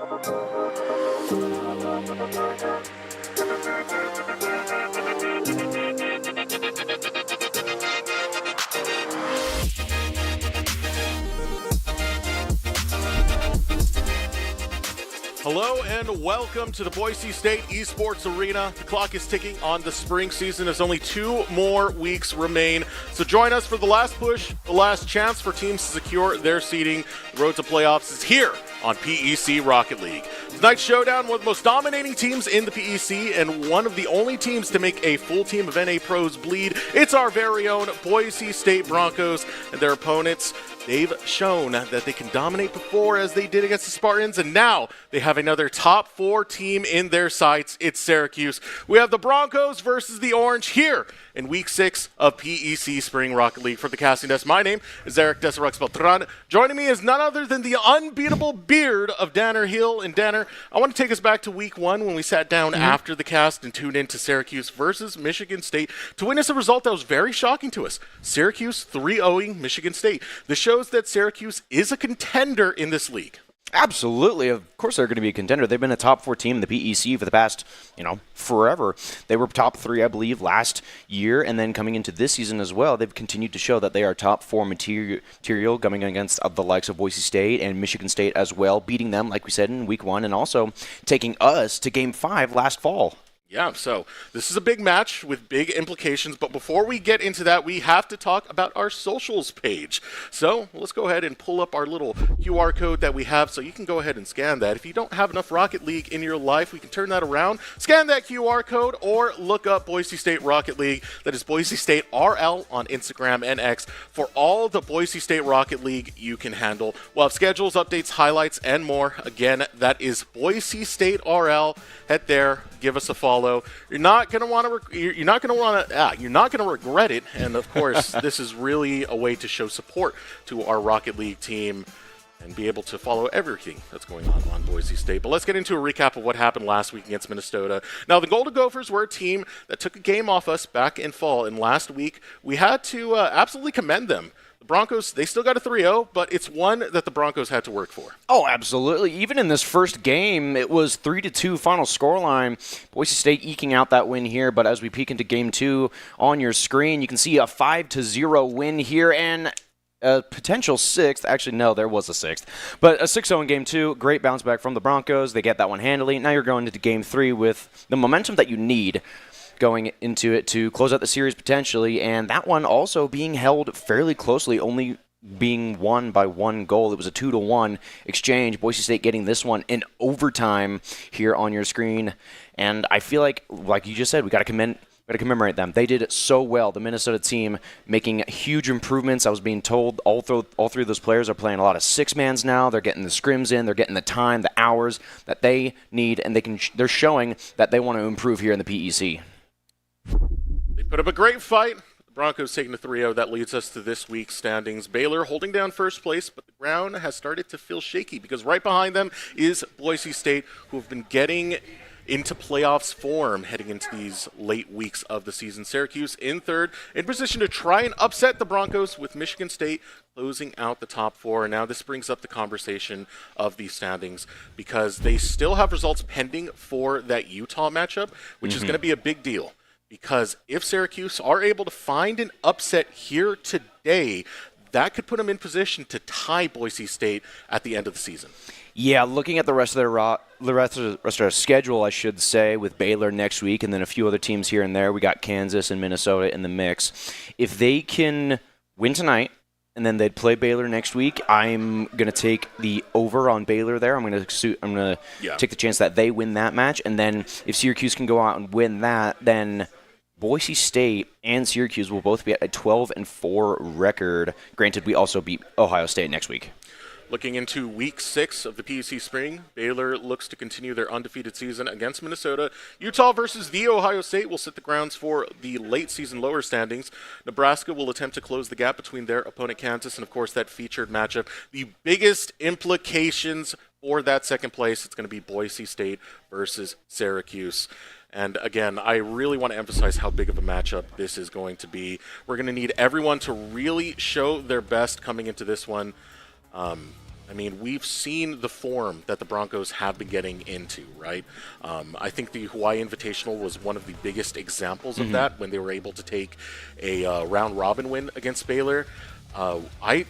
Hello and welcome to the Boise State Esports Arena. The clock is ticking on the spring season as only 2 more weeks remain. So join us for the last push, the last chance for teams to secure their seeding. The road to playoffs is here on PEC Rocket League. Tonight's showdown, one of the most dominating teams in the PEC and one of the only teams to make a full team of NA pros bleed. It's our very own Boise State Broncos and their opponents. They've shown that they can dominate before, as they did against the Spartans, and now they have another top 4 team in their sights. It's Syracuse. We have the Broncos versus the Orange here in Week 6 of PEC Spring Rocket League. For the casting desk, my name is Eric Deserex Beltran. Joining me is none other than the unbeatable beard of Danner Hill. And Danner, I want to take us back to Week 1 when we sat down after the cast and tuned into Syracuse versus Michigan State to witness a result that was very shocking to us. Syracuse 3-0ing Michigan State. This shows that Syracuse is a contender in this league. Absolutely. Of course they're going to be a contender. They've been a top 4 team in the PEC for the past, forever. They were top 3, I believe, last year, and then coming into this season as well, they've continued to show that they are top 4 material coming against the likes of Boise State and Michigan State as well, beating them, like we said, in Week 1, and also taking us to Game 5 last fall. Yeah, so this is a big match with big implications, but before we get into that, we have to talk about our socials page. So let's go ahead and pull up our little QR code that we have so you can go ahead and scan that. If you don't have enough Rocket League in your life, we can turn that around, scan that QR code, or look up Boise State Rocket League. That is Boise State RL on Instagram and X for all the Boise State Rocket League you can handle. We'll have schedules, updates, highlights, and more. Again, that is Boise State RL. Head there. Give us a follow. You're not going to regret it. And of course, this is really a way to show support to our Rocket League team and be able to follow everything that's going on Boise State. But let's get into a recap of what happened last week against Minnesota. Now, the Golden Gophers were a team that took a game off us back in fall, and last week we had to absolutely commend them. The Broncos, they still got a 3-0, but it's one that the Broncos had to work for. Oh, absolutely. Even in this first game, it was 3-2 final scoreline. Boise State eking out that win here, but as we peek into Game 2 on your screen, you can see a 5-0 win here and a potential 6th. Actually, no, there was a 6th. But a 6-0 in Game 2. Great bounce back from the Broncos. They get that one handily. Now you're going into Game 3 with the momentum that you need going into it to close out the series potentially, and that one also being held fairly closely, only being won by 1 goal. It was a 2-1 exchange. Boise State getting this one in overtime here on your screen, and I feel like you just said, we got to commemorate them. They did it so well. The Minnesota team making huge improvements. I was being told all 3 of those players are playing a lot of 6-mans now. They're getting the scrims in. They're getting the time, the hours that they need, and they're showing that they want to improve here in the PEC. They put up a great fight. The Broncos taking the 3-0. That leads us to this week's standings. Baylor holding down first place, but the ground has started to feel shaky because right behind them is Boise State, who have been getting into playoffs form heading into these late weeks of the season. Syracuse in third, in position to try and upset the Broncos, with Michigan State closing out the top 4. And now this brings up the conversation of these standings because they still have results pending for that Utah matchup, which is going to be a big deal. Because if Syracuse are able to find an upset here today, that could put them in position to tie Boise State at the end of the season. Yeah, looking at the rest of their schedule, I should say, with Baylor next week and then a few other teams here and there. We got Kansas and Minnesota in the mix. If they can win tonight and then they'd play Baylor next week, I'm going to take the over on Baylor there. I'm going to take the chance that they win that match. And then if Syracuse can go out and win that, then Boise State and Syracuse will both be at a 12-4 record. Granted, we also beat Ohio State next week. Looking into Week 6 of the PEC Spring, Baylor looks to continue their undefeated season against Minnesota. Utah versus the Ohio State will set the grounds for the late-season lower standings. Nebraska will attempt to close the gap between their opponent Kansas and, of course, that featured matchup. The biggest implications for that second place, it's going to be Boise State versus Syracuse. And again, I really want to emphasize how big of a matchup this is going to be. We're going to need everyone to really show their best coming into this one. I mean, we've seen the form that the Broncos have been getting into, right? I think the Hawaii Invitational was one of the biggest examples of that when they were able to take a round-robin win against Baylor. I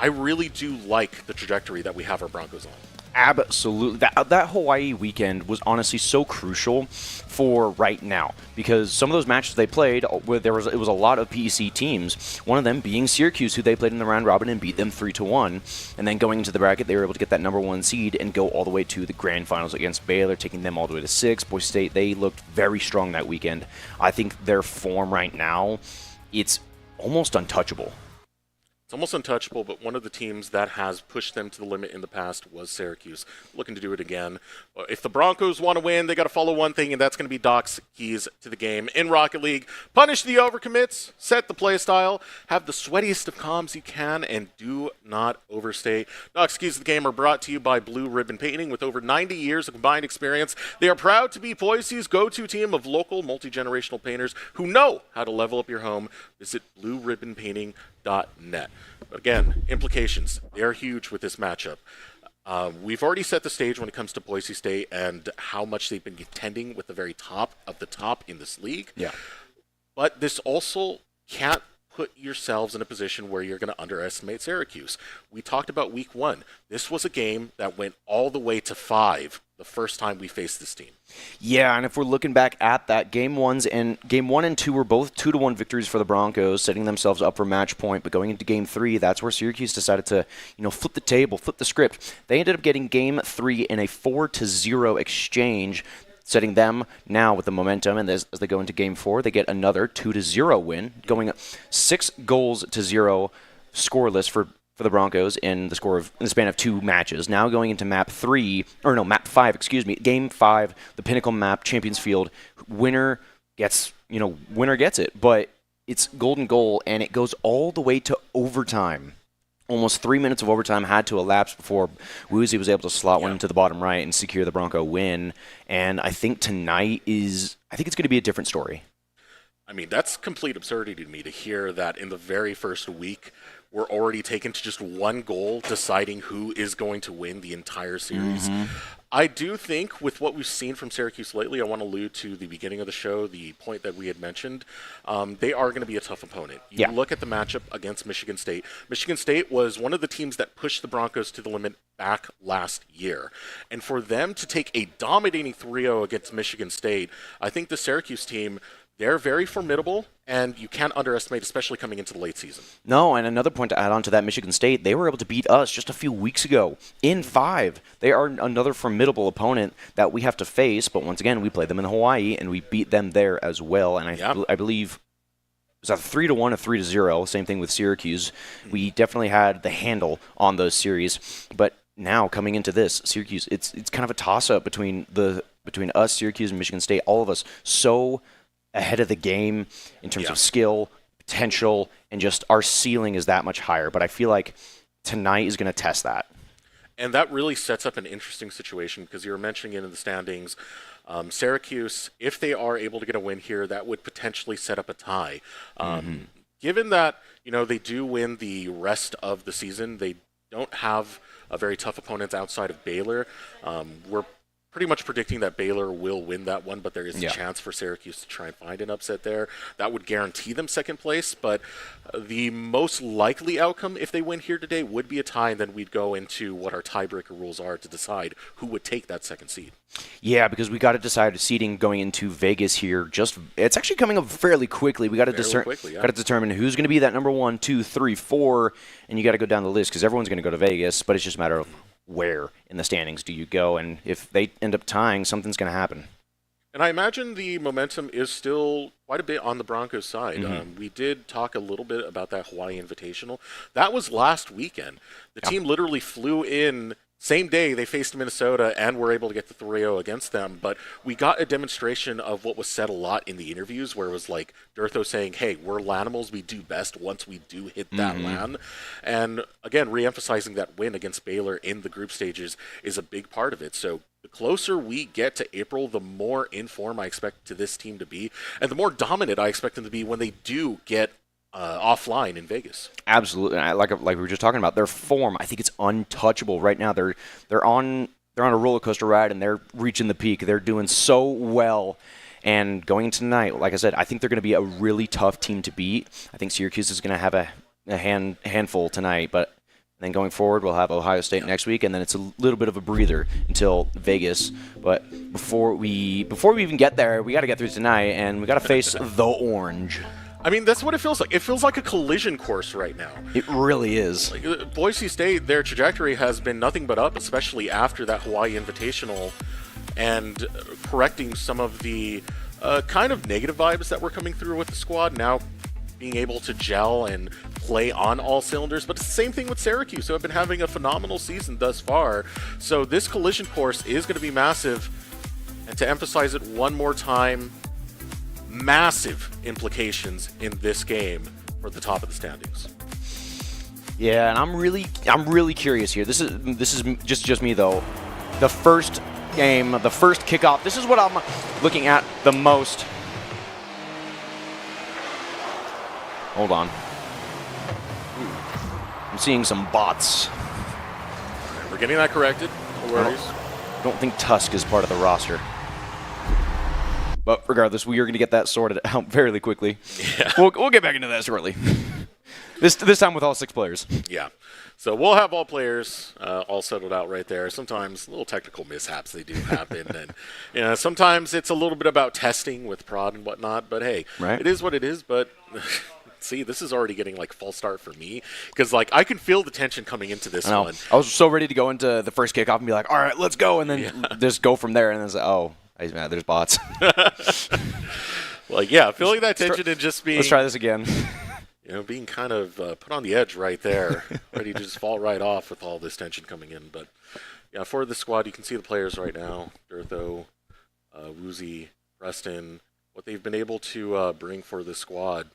really do like the trajectory that we have our Broncos on. Absolutely. That Hawaii weekend was honestly so crucial for right now because some of those matches they played, where it was a lot of PEC teams, one of them being Syracuse, who they played in the round robin and beat them 3-1. And then going into the bracket, they were able to get that number 1 seed and go all the way to the grand finals against Baylor, taking them all the way to 6. Boise State, they looked very strong that weekend. I think their form right now, it's almost untouchable. It's almost untouchable, but one of the teams that has pushed them to the limit in the past was Syracuse, looking to do it again. If the Broncos want to win, they got to follow one thing, and that's going to be Doc's keys to the game. In Rocket League, punish the overcommits, set the play style, have the sweatiest of comms you can, and do not overstay. Doc's keys to the game are brought to you by Blue Ribbon Painting. With over 90 years of combined experience, they are proud to be Boise's go-to team of local multi-generational painters who know how to level up your home. Visit blueribbonpainting.net. But again, implications, they are huge with this matchup. We've already set the stage when it comes to Boise State and how much they've been contending with the very top of the top in this league. Yeah. But this also can't put yourselves in a position where you're going to underestimate Syracuse. We talked about week 1. This was a game that went all the way to 5 the first time we faced this team. Yeah, and if we're looking back at that, game 1 and 2 were both 2-1 victories for the Broncos, setting themselves up for match point. But going into game 3, that's where Syracuse decided to, flip the table, flip the script. They ended up getting game 3 in a 4-0 exchange, setting them now with the momentum. And as they go into game 4, they get another 2-0 win, going 6-0 scoreless for the Broncos in the span of 2 matches. Now going into map 5, game 5, the Pinnacle map, Champions Field. Winner gets it, but it's golden goal, and it goes all the way to overtime. Almost 3 minutes of overtime had to elapse before Woozy was able to slot one into the bottom right and secure the Bronco win. And I think tonight it's going to be a different story. I mean, that's complete absurdity to me to hear that in the very first week, we're already taken to just one goal deciding who is going to win the entire series. I do think with what we've seen from Syracuse lately, I want to allude to the beginning of the show, the point that we had mentioned. They are going to be a tough opponent. You look at the matchup against Michigan State. Michigan State was one of the teams that pushed the Broncos to the limit back last year. And for them to take a dominating 3-0 against Michigan State, I think the Syracuse team, they're very formidable, and you can't underestimate, especially coming into the late season. No, and another point to add on to that, Michigan State, they were able to beat us just a few weeks ago in 5. They are another formidable opponent that we have to face, but once again, we played them in Hawaii, and we beat them there as well. And I believe it was a 3-1, a 3-0, same thing with Syracuse. We definitely had the handle on those series, but now coming into this, Syracuse, it's kind of a toss-up between us, Syracuse, and Michigan State. All of us so ahead of the game in terms of skill, potential, and just our ceiling is that much higher. But I feel like tonight is going to test that. And that really sets up an interesting situation because you were mentioning it in the standings. Syracuse, if they are able to get a win here, that would potentially set up a tie. Given that, they do win the rest of the season, they don't have a very tough opponents outside of Baylor. We're pretty much predicting that Baylor will win that one, but there is a chance for Syracuse to try and find an upset there. That would guarantee them second place, but the most likely outcome if they win here today would be a tie, and then we'd go into what our tiebreaker rules are to decide who would take that second seed. Yeah, because we got to decide seeding going into Vegas here. It's actually coming up fairly quickly. We got to determine who's going to be that number 1, 2, 3, 4, and you got to go down the list because everyone's going to go to Vegas, but it's just a matter of where in the standings do you go, and if they end up tying, something's going to happen. And I imagine the momentum is still quite a bit on the Broncos side. We did talk a little bit about that Hawaii Invitational. That was last weekend. The team literally flew in same day they faced Minnesota and were able to get the 3-0 against them. But we got a demonstration of what was said a lot in the interviews where it was like Durtho saying, hey, we're Lanimals, we do best once we do hit that LAN. And again, re-emphasizing that win against Baylor in the group stages is a big part of it. So the closer we get to April, the more in form I expect this team to be, and the more dominant I expect them to be when they do get offline in Vegas. Absolutely. Like we were just talking about, their form, I think it's untouchable right now. They're on a roller coaster ride, and they're reaching the peak. They're doing so well. And going into tonight, like I said, I think they're going to be a really tough team to beat. I think Syracuse is going to have a handful tonight, but then going forward, we'll have Ohio State next week, and then it's a little bit of a breather until Vegas. But before we even get there, we got to get through tonight, and we got to face the Orange. I mean, that's what it feels like. It feels like a collision course right now. It really is. Like, Boise State, their trajectory has been nothing but up, especially after that Hawaii Invitational, and correcting some of the kind of negative vibes that were coming through with the squad, now being able to gel and play on all cylinders. But it's the same thing with Syracuse, who have been having a phenomenal season thus far. So this collision course is going to be massive. And to emphasize it one more time, massive implications in this game for the top of the standings. Yeah, and I'm really curious here. This is just me though. The first game, the first kickoff. This is what I'm looking at the most. Hold on. I'm seeing some bots. We're getting that corrected. No worries. I don't think Tusk is part of the roster. But regardless, we are going to get that sorted out fairly quickly. Yeah. We'll get back into that shortly. This time with all 6 players. Yeah. So we'll have all players all settled out right there. Sometimes little technical mishaps, they do happen. And sometimes it's a little bit about testing with prod and whatnot. But hey, right. It is what it is. But see, this is already getting like false start for me. Because like I can feel the tension coming into this one. I was so ready to go into the first kickoff and be like, all right, let's go. And then just go from there. And then it's like, oh, there's bots. Well, yeah, feeling that tension and just being... Let's try this again. Being kind of put on the edge right there, ready to just fall right off with all this tension coming in. But, yeah, for the squad, you can see the players right now. Durtho, Woozy, Preston, what they've been able to bring for the squad,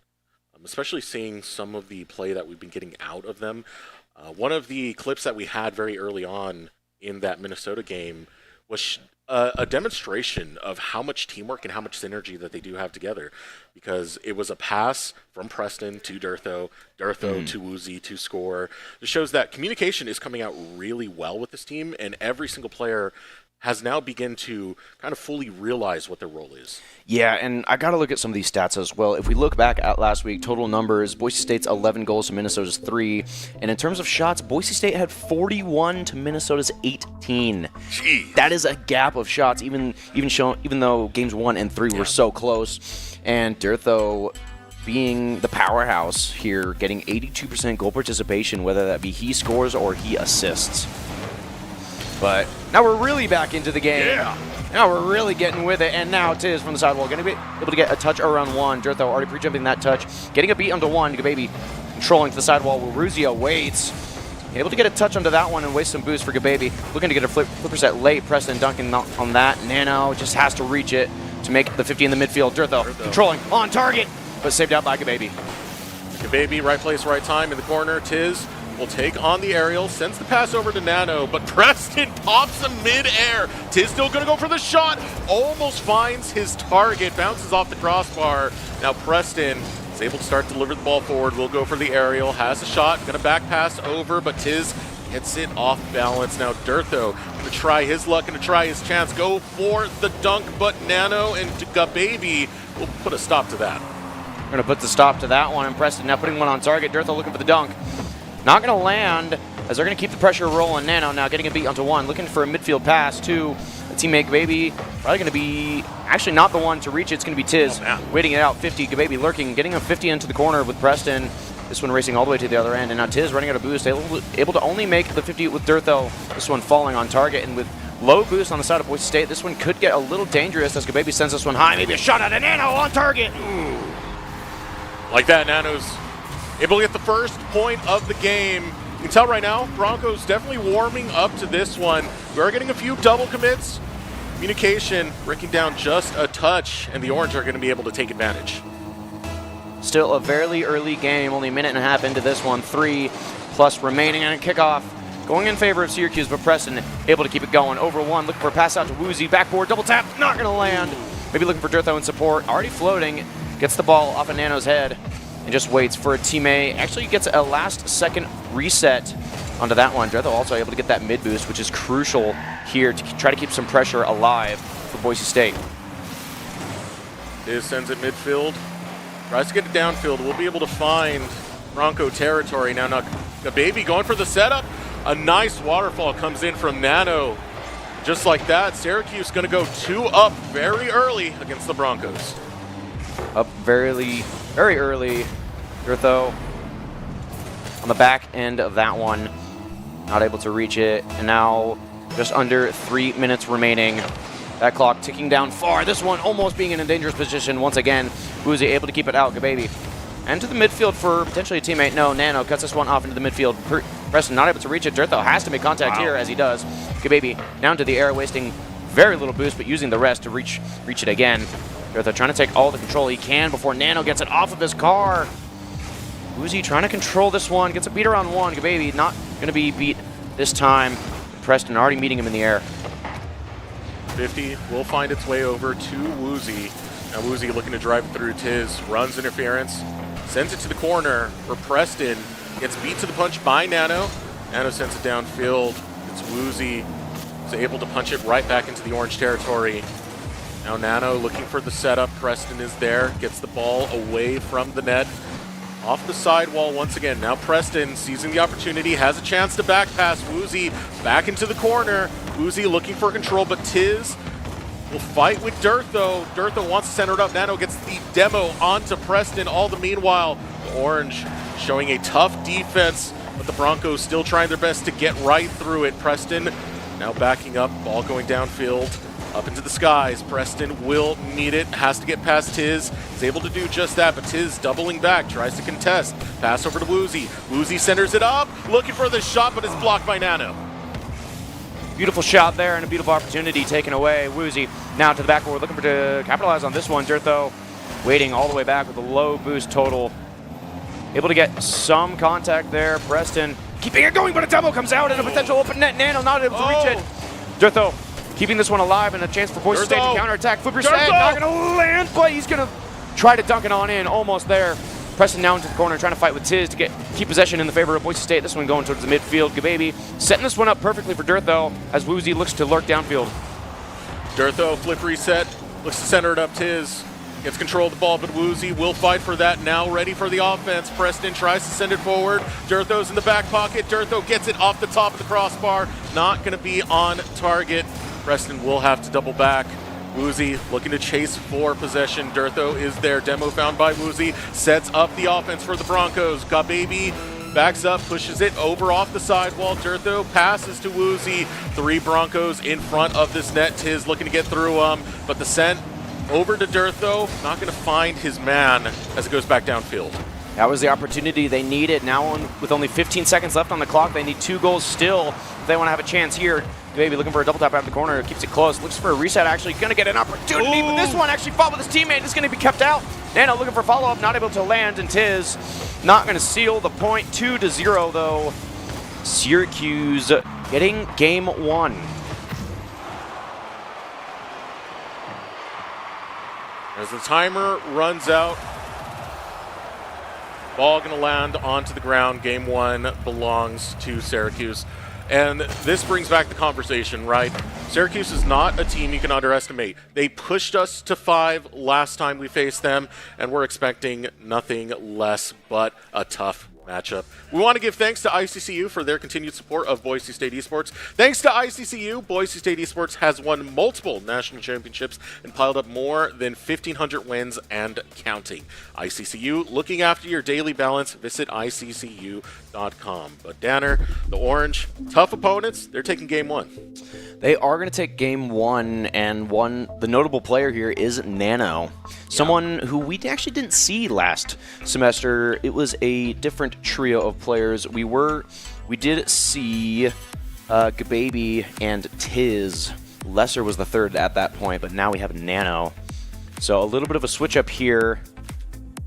especially seeing some of the play that we've been getting out of them. One of the clips that we had very early on in that Minnesota game was a demonstration of how much teamwork and how much synergy that they do have together, because it was a pass from Preston to Durtho to Woozy to score. It shows that communication is coming out really well with this team, and every single player has now begun to kind of fully realize what their role is. Yeah, and I got to look at some of these stats as well. If we look back at last week, total numbers, Boise State's 11 goals to Minnesota's 3. And in terms of shots, Boise State had 41 to Minnesota's 18. Jeez. That is a gap of shots, even though games 1 and 3 were so close. And Durtho, being the powerhouse here, getting 82% goal participation, whether that be he scores or he assists. But now we're really back into the game. Yeah. Now we're really getting with it. And now Tiz from the sidewall going to be able to get a touch around 1. Durtho already pre-jumping that touch. Getting a beat onto 1. Gababy controlling to the sidewall where Ruzio waits. Able to get a touch onto that one and waste some boost for Gababy. Looking to get a flipper set late. Preston dunking on that. Nano just has to reach it to make the 50 in the midfield. Durtho controlling on target, but saved out by Gababy. Gababy, right place, right time in the corner. Tiz will take on the aerial, sends the pass over to Nano, but Preston pops him mid-air. Tiz still going to go for the shot, almost finds his target, bounces off the crossbar. Now Preston is able to start to deliver the ball forward, will go for the aerial, has a shot, going to back pass over, but Tiz hits it off balance. Now Durtho going to try his luck, going to try his chance, go for the dunk, but Nano and Gababy will put a stop to that. We're going to put the stop to that one, and Preston now putting one on target. Durtho looking for the dunk. Not going to land, as they're going to keep the pressure rolling. Nano now getting a beat onto 1, looking for a midfield pass to a teammate Gababy. Probably going to be, actually not the one to reach it. It's going to be Tiz, waiting it out. 50, Gababy lurking, getting a 50 into the corner with Preston. This one racing all the way to the other end, and now Tiz running out of boost, able to only make the 50 with Durtho. This one falling on target, and with low boost on the side of Boise State, this one could get a little dangerous as Gababy sends this one high. Maybe a shot at a Nano on target. Ooh. Like that, Nano's able to get the first point of the game. You can tell right now, Broncos definitely warming up to this one. We are getting a few double commits. Communication breaking down just a touch, and the Orange are going to be able to take advantage. Still a very early game, only a minute and a half into this one. 3+ remaining on a kickoff. Going in favor of Syracuse, but Preston able to keep it going. Over 1, looking for a pass out to Woozy. Backboard, double tap, not going to land. Maybe looking for Durtho in support. Already floating. Gets the ball off of Nano's head. and just waits for a teammate. Actually gets a last-second reset onto that one. Dretho also able to get that mid boost, which is crucial here to try to keep some pressure alive for Boise State. Tiz sends it midfield. Tries to get it downfield. We'll be able to find Bronco territory. Now, the baby going for the setup. A nice waterfall comes in from Nano. Just like that, Syracuse going to go 2 up very early against the Broncos. Up very early. Dretho on the back end of that one. Not able to reach it. And now just under 3 minutes remaining. That clock ticking down far. This one almost being in a dangerous position once again. Woozy able to keep it out. Gababy. And to the midfield for potentially a teammate. No, Nano cuts this one off into the midfield. Preston not able to reach it. Dretho has to make contact here as he does. Gababy down to the air, wasting very little boost, but using the rest to reach it again. Dretho trying to take all the control he can before Nano gets it off of his car. Woozy trying to control this one. Gets a beater on one. Gababy not going to be beat this time. Preston already meeting him in the air. 50 will find its way over to Woozy. Now Woozy looking to drive through Tiz, runs interference, sends it to the corner for Preston, gets beat to the punch by Nano. Nano sends it downfield. It's Woozy who's able to punch it right back into the orange territory. Now Nano looking for the setup. Preston is there, gets the ball away from the net. Off the sidewall once again. Now Preston seizing the opportunity, has a chance to back pass. Woozy back into the corner. Woozy looking for control, but Tiz will fight with Dretho. Dretho wants to center it up. Nano gets the demo onto Preston. All the meanwhile, the Orange showing a tough defense, but the Broncos still trying their best to get right through it. Preston now backing up, ball going downfield. Up into the skies. Preston will need it. Has to get past Tiz. Is able to do just that, but Tiz doubling back. Tries to contest. Pass over to Woozy. Woozy centers it up. Looking for the shot, but it's blocked by Nano. Beautiful shot there and a beautiful opportunity taken away. Woozy now to the backboard. Looking to capitalize on this one. Dretho waiting all the way back with a low boost total. Able to get some contact there. Preston keeping it going, but a double comes out and a potential open net. Nano not able to reach it. Dretho keeping this one alive and a chance for Boise State to counterattack. Flipper set, not going to land, but he's going to try to dunk it on in. Almost there. Preston now into the corner, trying to fight with Tiz to keep possession in the favor of Boise State. This one going towards the midfield. Gababy setting this one up perfectly for Dretho as Woozy looks to lurk downfield. Dretho, flip reset, looks to center it up. Tiz gets control of the ball, but Woozy will fight for that. Now ready for the offense. Preston tries to send it forward. Dretho's in the back pocket. Dretho gets it off the top of the crossbar. Not going to be on target. Preston will have to double back. Woozy looking to chase for possession. Dretho is there. Demo found by Woozy. Sets up the offense for the Broncos. Gababy backs up, pushes it over off the sidewall. Dretho passes to Woozy. 3 Broncos in front of this net. Tiz looking to get through them, but the sent over to Dretho. Not going to find his man as it goes back downfield. That was the opportunity they needed. Now with only 15 seconds left on the clock, they need 2 goals still if they want to have a chance here. Maybe looking for a double tap out of the corner, keeps it close, looks for a reset, actually going to get an opportunity, but this one actually fought with his teammate, is going to be kept out. Nano looking for follow-up, not able to land, and Tiz not going to seal the point. 2-0 though. Syracuse getting game 1. As the timer runs out, ball going to land onto the ground. Game 1 belongs to Syracuse. And this brings back the conversation, right? Syracuse is not a team you can underestimate. They pushed us to 5 last time we faced them, and we're expecting nothing less but a tough matchup. We want to give thanks to ICCU for their continued support of Boise State Esports. Thanks to ICCU, Boise State Esports has won multiple national championships and piled up more than 1,500 wins and counting. ICCU, looking after your daily balance, visit iccu.com. But Danner, the Orange, tough opponents, they're taking game 1. They are going to take game 1, and the notable player here is Nano. Someone who we actually didn't see last semester. It was a different trio of players. We did see Gababy and Tiz. Lesser was the third at that point, but now we have Nano. So a little bit of a switch up here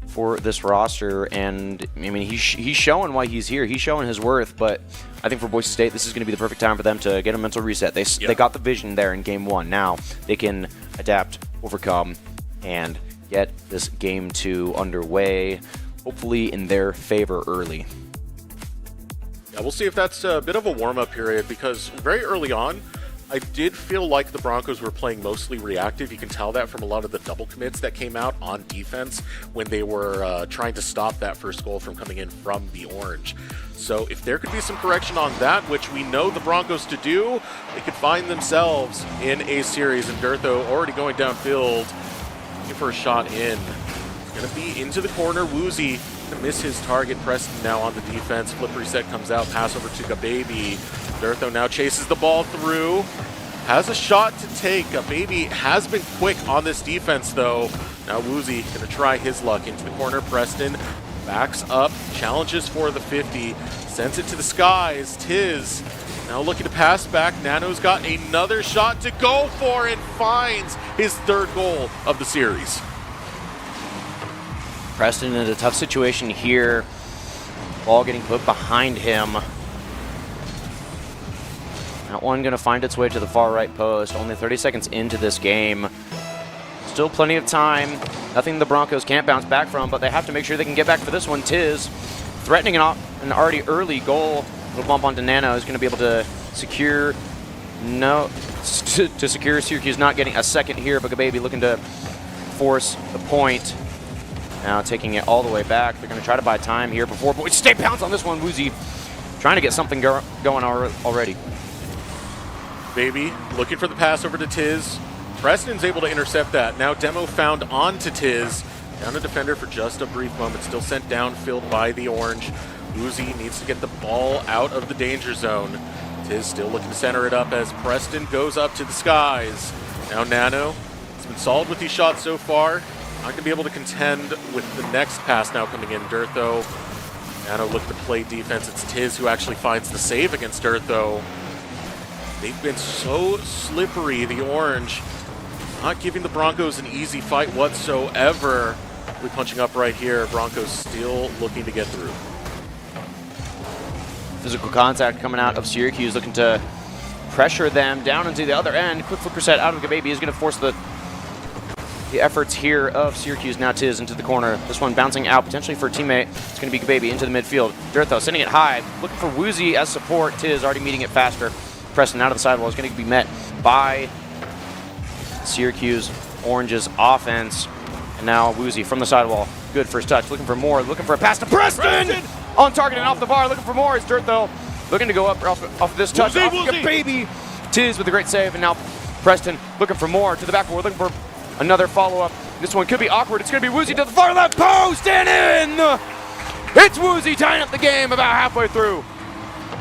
for this roster, and I mean he's showing why he's here. He's showing his worth, but I think for Boise State this is going to be the perfect time for them to get a mental reset. They got the vision there in game 1. Now they can adapt, overcome, and get this game 2 underway. hopefully in their favor early. Yeah, we'll see if that's a bit of a warm-up period, because very early on, I did feel like the Broncos were playing mostly reactive. You can tell that from a lot of the double commits that came out on defense when they were trying to stop that first goal from coming in from the Orange. So if there could be some correction on that, which we know the Broncos to do, they could find themselves in a series. And Durtho already going downfield, looking for a shot in. Going to be into the corner. Woozy going to miss his target. Preston now on the defense. Flip reset comes out. Pass over to Gababy. Durtho now chases the ball through. Has a shot to take. Gababy has been quick on this defense, though. Now Woozy going to try his luck into the corner. Preston backs up. Challenges for the 50. Sends it to the skies. Tiz now looking to pass back. Nano's got another shot to go for and finds his third goal of the series. Preston in a tough situation here. Ball getting put behind him. That one going to find its way to the far right post. Only 30 seconds into this game. Still plenty of time. Nothing the Broncos can't bounce back from, but they have to make sure they can get back for this one. Tiz threatening an already early goal. Little bump onto Nano is going to be able to secure. No, to secure Syracuse not getting a second here, but Gababy looking to force the point. Now taking it all the way back. They're going to try to buy time here before Boise State pounce on this one. Woozy trying to get something going already. Baby looking for the pass over to Tiz. Preston's able to intercept that. Now Demo found onto Tiz. Down a defender for just a brief moment. Still sent downfield by the Orange. Woozy needs to get the ball out of the danger zone. Tiz still looking to center it up as Preston goes up to the skies. Now Nano has been solid with these shots so far. Not going to be able to contend with the next pass now coming in. Durtho. Nano looking to play defense. It's Tiz who actually finds the save against Durtho. They've been so slippery, the Orange. Not giving the Broncos an easy fight whatsoever. We're punching up right here. Broncos still looking to get through. Physical contact coming out of Syracuse, looking to pressure them down into the other end. Quick flipper set out of Gababy is going to force the efforts here of Syracuse. Now Tiz into the corner. This one bouncing out potentially for a teammate. It's going to be Gababy into the midfield. Durtho sending it high. Looking for Woozy as support. Tiz already meeting it faster. Preston out of the sidewall is going to be met by Syracuse Orange's offense. And now Woozy from the sidewall. Good first touch. Looking for more. Looking for a pass to Preston! On target and off the bar. Looking for more is Durtho. Looking to go up off this touch. Gababy. Tiz with a great save. And now Preston looking for more to the backboard. Looking for another follow-up. This one could be awkward. It's going to be Woozy to the far left post and in! It's Woozy tying up the game about halfway through.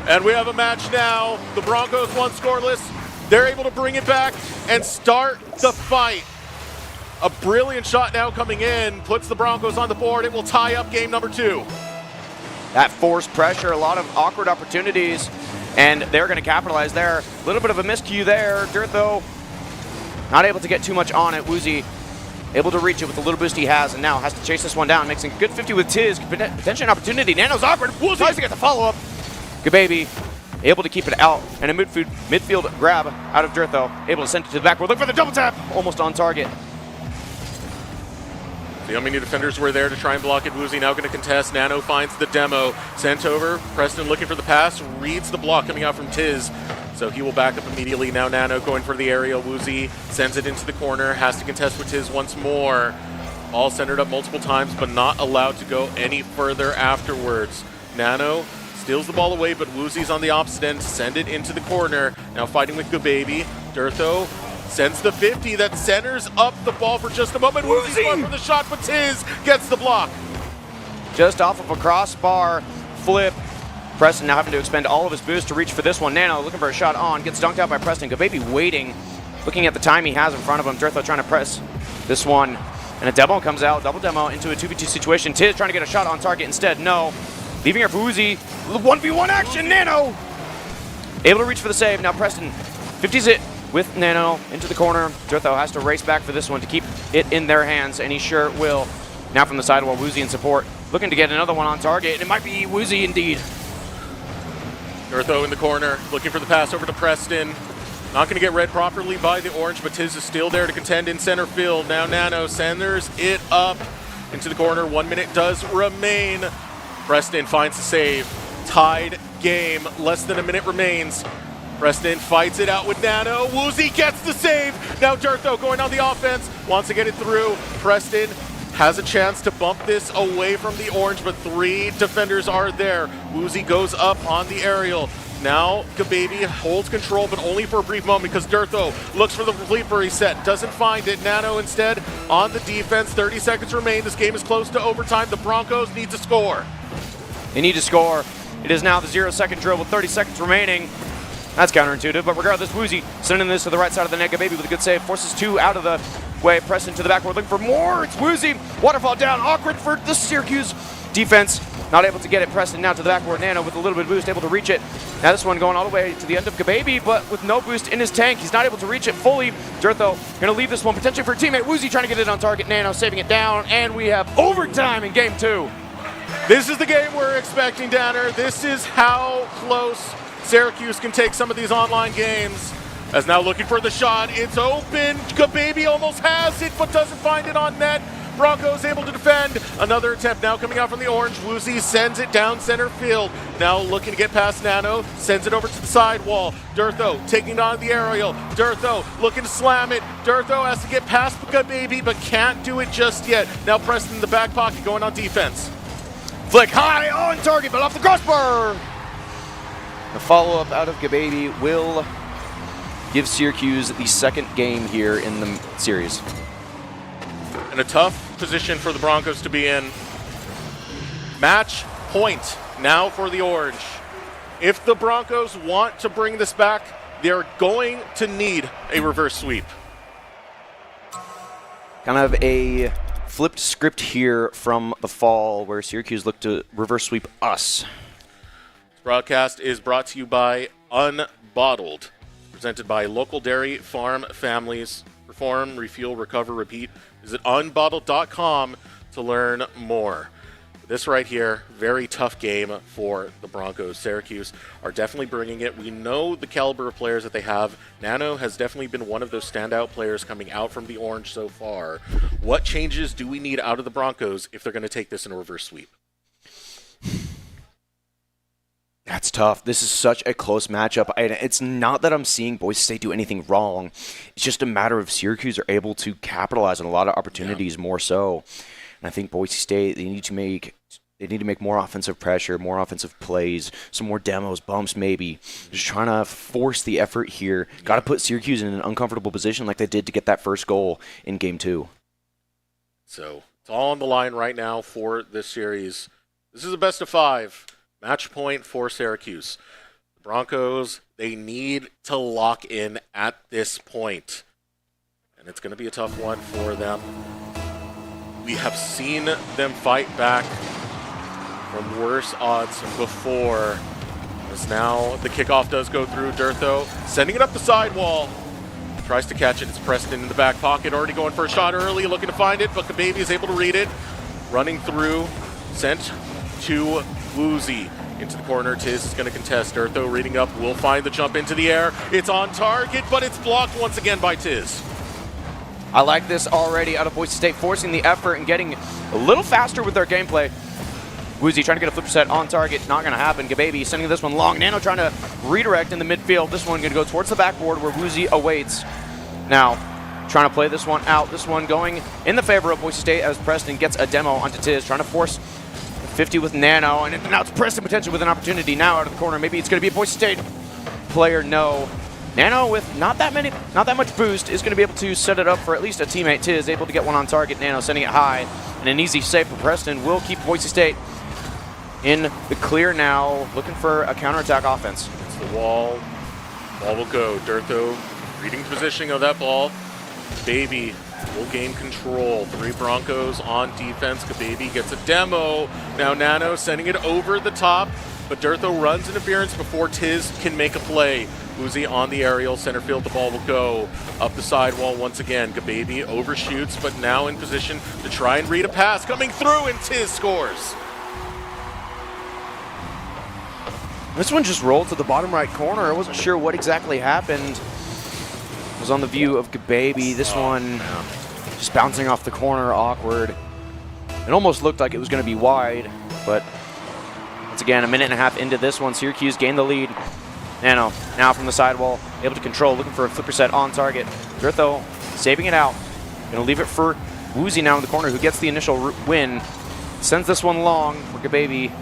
And we have a match now. The Broncos won scoreless. They're able to bring it back and start the fight. A brilliant shot now coming in. Puts the Broncos on the board. It will tie up game number 2. That forced pressure, a lot of awkward opportunities, and they're going to capitalize there. A little bit of a miscue there. Durtho not able to get too much on it. Woozy able to reach it with the little boost he has, and now has to chase this one down. Makes a good 50 with Tiz. Potentially an opportunity. Nano's awkward. Woozy tries to get the follow-up. Gababy able to keep it out, and a midfield grab out of Durtho. Able to send it to the backboard. Look for the double tap. Almost on target. The many defenders were there to try and block it. Woozy now going to contest. Nano finds the demo. Sent over. Preston looking for the pass. Reads the block coming out from Tiz. So he will back up immediately. Now Nano going for the aerial. Woozy sends it into the corner. Has to contest with Tiz once more. All centered up multiple times, but not allowed to go any further afterwards. Nano steals the ball away, but Woozy's on the opposite end. Send it into the corner. Now fighting with Gababy. Durtho sends the 50 that centers up the ball for just a moment. Woozy's going for the shot, but Tiz gets the block. Just off of a crossbar flip. Preston now having to expend all of his boost to reach for this one. Nano looking for a shot on. Gets dunked out by Preston. Gababy waiting, looking at the time he has in front of him. Durtho trying to press this one. And a demo comes out. Double demo into a 2v2 situation. Tiz trying to get a shot on target instead. No. Leaving here for Woozy. 1v1 action. Nano able to reach for the save. Now Preston 50s it with Nano into the corner. Durtho has to race back for this one to keep it in their hands, and he sure will. Now from the sidewall, Woozy in support. Looking to get another one on target, and it might be Woozy indeed. Durtho in the corner, looking for the pass over to Preston. Not going to get read properly by the Orange, but Tiz is still there to contend in center field. Now Nano centers it up. into the corner. 1 minute does remain. Preston finds the save. Tied game. Less than a minute remains. Preston fights it out with Nano. Woozy gets the save. Now Durtho going on the offense. Wants to get it through. Preston has a chance to bump this away from the orange, but 3 defenders are there. Woozy goes up on the aerial. Now Gababy holds control, but only for a brief moment because Durtho looks for the leaper reset. Doesn't find it. Nano instead on the defense. 30 seconds remain. This game is close to overtime. The Broncos need to score. They need to score. It is now the 0-second drill with 30 seconds remaining. That's counterintuitive, but regardless, Woozy sending this to the right side of the net. Gababy with a good save. Forces 2 out of the way. Preston to the backboard looking for more. It's Woozy. Waterfall down. Awkward for the Syracuse defense. Not able to get it. Preston now to the backboard. Nano with a little bit of boost, able to reach it. Now this one going all the way to the end of Gababy, but with no boost in his tank. He's not able to reach it fully. Durtho going to leave this one potentially for a teammate. Woozy trying to get it on target. Nano saving it down, and we have overtime in game 2. This is the game we're expecting, Danner. This is how close Syracuse can take some of these online games. As now looking for the shot. It's open. Gababy almost has it, but doesn't find it on net. Broncos able to defend. Another attempt now coming out from the orange. Woozy sends it down center field. Now looking to get past Nano. Sends it over to the sidewall. Durtho taking it on the aerial. Durtho looking to slam it. Durtho has to get past Gababy, but can't do it just yet. Now Preston in the back pocket going on defense. Flick high on target, but off the crossbar. The follow-up out of Gababy will give Syracuse the second game here in the series. And a tough position for the Broncos to be in. Match point now for the orange. If the Broncos want to bring this back, they're going to need a reverse sweep. Kind of a flipped script here from the fall where Syracuse looked to reverse sweep us. This broadcast is brought to you by Unbottled, presented by local dairy farm families. Perform, refuel, recover, repeat. Visit unbottled.com to learn more. This right here, very tough game for the Broncos. Syracuse are definitely bringing it. We know the caliber of players that they have. Nano has definitely been one of those standout players coming out from the orange so far. What changes do we need out of the Broncos if they're going to take this in a reverse sweep? That's tough. This is such a close matchup. It's not that I'm seeing Boise State do anything wrong. It's just a matter of Syracuse are able to capitalize on a lot of opportunities more so. And I think Boise State, they need to make more offensive pressure, more offensive plays, some more demos, bumps maybe. Just trying to force the effort here. Got to put Syracuse in an uncomfortable position like they did to get that first goal in Game 2. So it's all on the line right now for this series. This is a best of 5. Match point for Syracuse. The Broncos, they need to lock in at this point. And it's going to be a tough one for them. We have seen them fight back from worse odds before. As now the kickoff does go through. Durtho sending it up the sidewall. Tries to catch it. It's Preston in the back pocket. Already going for a shot early. Looking to find it, but Gababy is able to read it. Running through. Sent to Woozy. Into the corner. Tiz is going to contest. Durtho reading up. Will find the jump into the air. It's on target, but it's blocked once again by Tiz. I like this already out of Boise State, forcing the effort and getting a little faster with their gameplay. Woozy trying to get a flip set on target. Not going to happen. Gababy sending this one long. Nano trying to redirect in the midfield. This one going to go towards the backboard where Woozy awaits. Now, trying to play this one out. This one going in the favor of Boise State as Preston gets a demo onto Tiz. Trying to force 50 with Nano. And now it's Preston potentially with an opportunity now out of the corner. Maybe it's going to be a Boise State player. No. Nano with not that much boost is going to be able to set it up for at least a teammate. Tiz able to get one on target. Nano sending it high. And an easy save for Preston will keep Boise State in the clear now, looking for a counterattack offense. It's the wall. Ball will go. Durtho reading the positioning of that ball. Gababy will gain control. 3 Broncos on defense. Gababy gets a demo. Now Nano sending it over the top, but Durtho runs interference before Tiz can make a play. Woozy on the aerial. Center field, the ball will go. Up the sidewall once again. Gababy overshoots, but now in position to try and read a pass. Coming through, and Tiz scores. This one just rolled to the bottom right corner. I wasn't sure what exactly happened. It was on the view of Gababy. This one just bouncing off the corner, awkward. It almost looked like it was going to be wide, but once again, a minute and a half into this one, Syracuse gained the lead. Nano now from the sidewall, able to control, looking for a flipper set on target. Durtho saving it out. Going to leave it for Woozy now in the corner, who gets the initial win. Sends this one long for Gababy.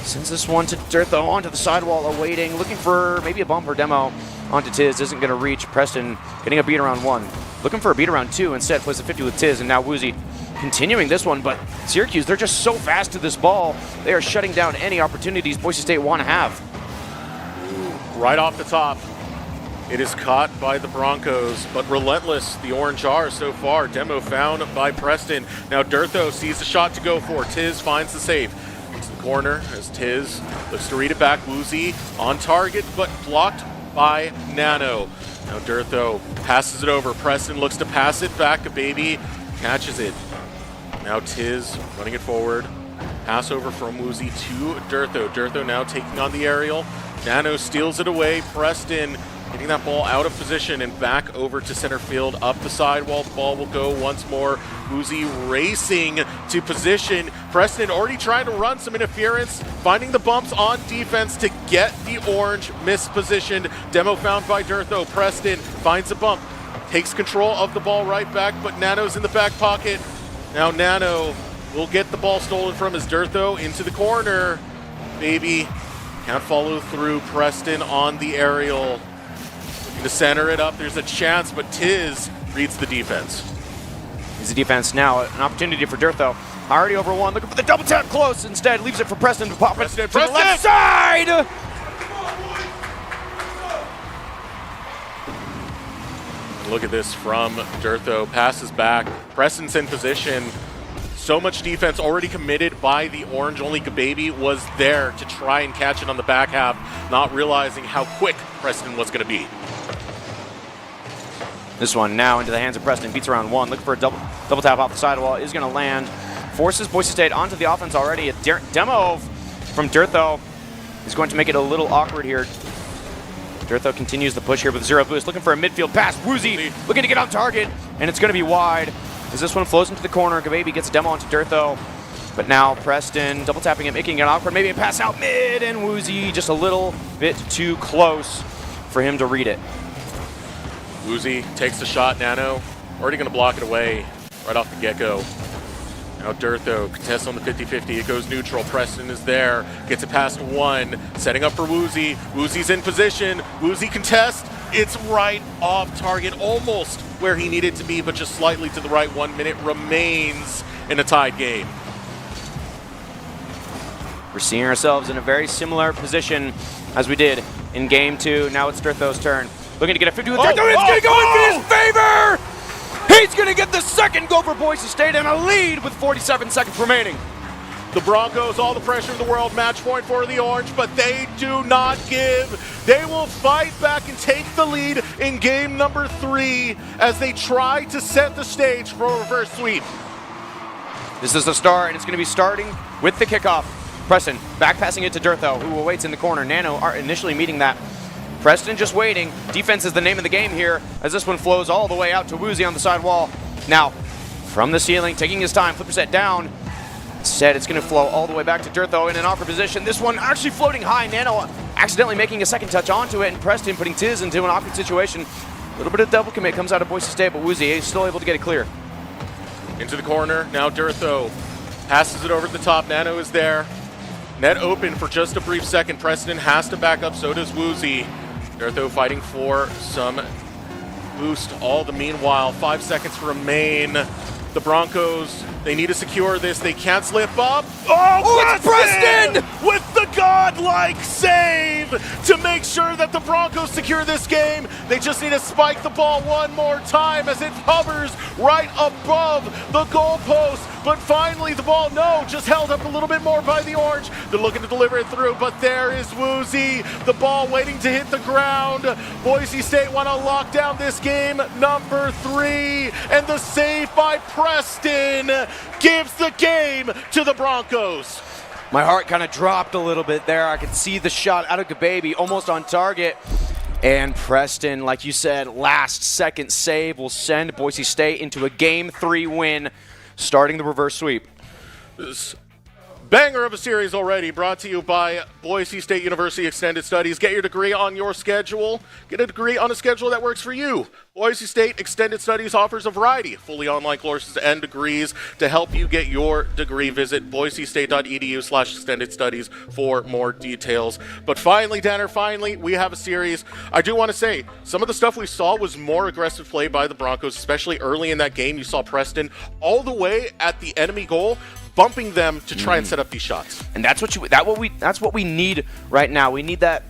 Sends this one to Durtho onto the sidewall, awaiting, looking for maybe a bump or demo onto Tiz. Isn't going to reach. Preston getting a beat around 1. Looking for a beat around 2. Instead, plays a 50 with Tiz, and now Woozy continuing this one. But Syracuse, they're just so fast to this ball. They are shutting down any opportunities Boise State want to have. Right off the top, it is caught by the Broncos, but relentless, the Orange are so far. Demo found by Preston. Now Durtho sees the shot to go for. Tiz finds the save. Into the corner as Tiz looks to read it back. Woozy on target, but blocked by Nano. Now Durtho passes it over. Preston looks to pass it back. Gababy catches it. Now Tiz running it forward. Pass over from Woozy to Durtho. Durtho now taking on the aerial. Nano steals it away. Preston getting that ball out of position and back over to center field. Up the sidewall, the ball will go once more. Woozy racing to position. Preston already trying to run some interference, finding the bumps on defense to get the orange mispositioned. Demo found by Durtho. Preston finds a bump, takes control of the ball right back, but Nano's in the back pocket. Now Nano will get the ball stolen from his Durtho into the corner. Baby can't follow through. Preston on the aerial. Looking to center it up. There's a chance, but Tiz reads the defense. He's the defense now. An opportunity for Durtho. Already over 1. Looking for the double tap close. Instead, leaves it for Preston to pop it to the left side. Look at this from Durtho. Passes back. Preston's in position. So much defense already committed by the orange. Only Gababy was there to try and catch it on the back half, not realizing how quick Preston was going to be. This one now into the hands of Preston. Beats around 1. Looking for a double tap off the sidewall. Is going to land. Forces Boise State onto the offense already. A demo from Durtho is going to make it a little awkward here. Durtho continues the push here with 0 boost. Looking for a midfield pass. Woozy looking to get on target, and it's going to be wide. As this one flows into the corner, Gababy gets a demo onto Durtho. But now Preston double tapping it, making it awkward. Maybe a pass out mid, and Woozy just a little bit too close for him to read it. Woozy takes the shot. Nano already going to block it away right off the get-go. Now Durtho contests on the 50-50. It goes neutral. Preston is there. Gets it past 1. Setting up for Woozy. Woozy's in position. Woozy contests. It's right off target. Almost where he needed to be, but just slightly to the right. 1 minute remains in a tied game. We're seeing ourselves in a very similar position as we did in game 2. Now it's Durtho's turn. Looking to get a 50 with Durtho. It's going to go in his favor! He's going to get the second goal for Boise State and a lead with 47 seconds remaining. The Broncos, all the pressure in the world, match point for the Orange, but they do not give. They will fight back and take the lead in game number 3 as they try to set the stage for a reverse sweep. This is the start, and it's going to be starting with the kickoff. Preston back passing it to Durtho, who awaits in the corner. Nano are initially meeting that. Preston just waiting. Defense is the name of the game here as this one flows all the way out to Woozy on the side wall. Now, from the ceiling, taking his time, flipper set down. Instead, it's going to flow all the way back to Durtho in an awkward position. This one actually floating high. Nano accidentally making a second touch onto it, and Preston putting Tiz into an awkward situation. A little bit of double commit comes out of Boise State, but Woozy is still able to get it clear. Into the corner, now Durtho passes it over the top. Nano is there. Net open for just a brief second. Preston has to back up, so does Woozy. Durtho fighting for some boost all the meanwhile. 5 seconds remain. The Broncos, they need to secure this. They can't slip up. Oh, it's Preston! With the godlike save to make sure that the Broncos secure this game. They just need to spike the ball one more time as it hovers right above the goalpost. But finally the ball, just held up a little bit more by the Orange. They're looking to deliver it through, but there is Woozy. The ball waiting to hit the ground. Boise State want to lock down this game number 3, and the save by Preston gives the game to the Broncos. My heart kind of dropped a little bit there. I could see the shot out of Gababy almost on target. And Preston, like you said, last second save will send Boise State into a game 3 win, starting the reverse sweep. This banger of a series already, brought to you by Boise State University Extended Studies. Get your degree on your schedule. Get a degree on a schedule that works for you. Boise State Extended Studies offers a variety of fully online courses and degrees to help you get your degree. Visit boisestate.edu/extended studies for more details. But finally, Danner, we have a series. I do want to say, some of the stuff we saw was more aggressive play by the Broncos, especially early in that game. You saw Preston all the way at the enemy goal, bumping them to try and set up these shots. And that's what we need right now. We need that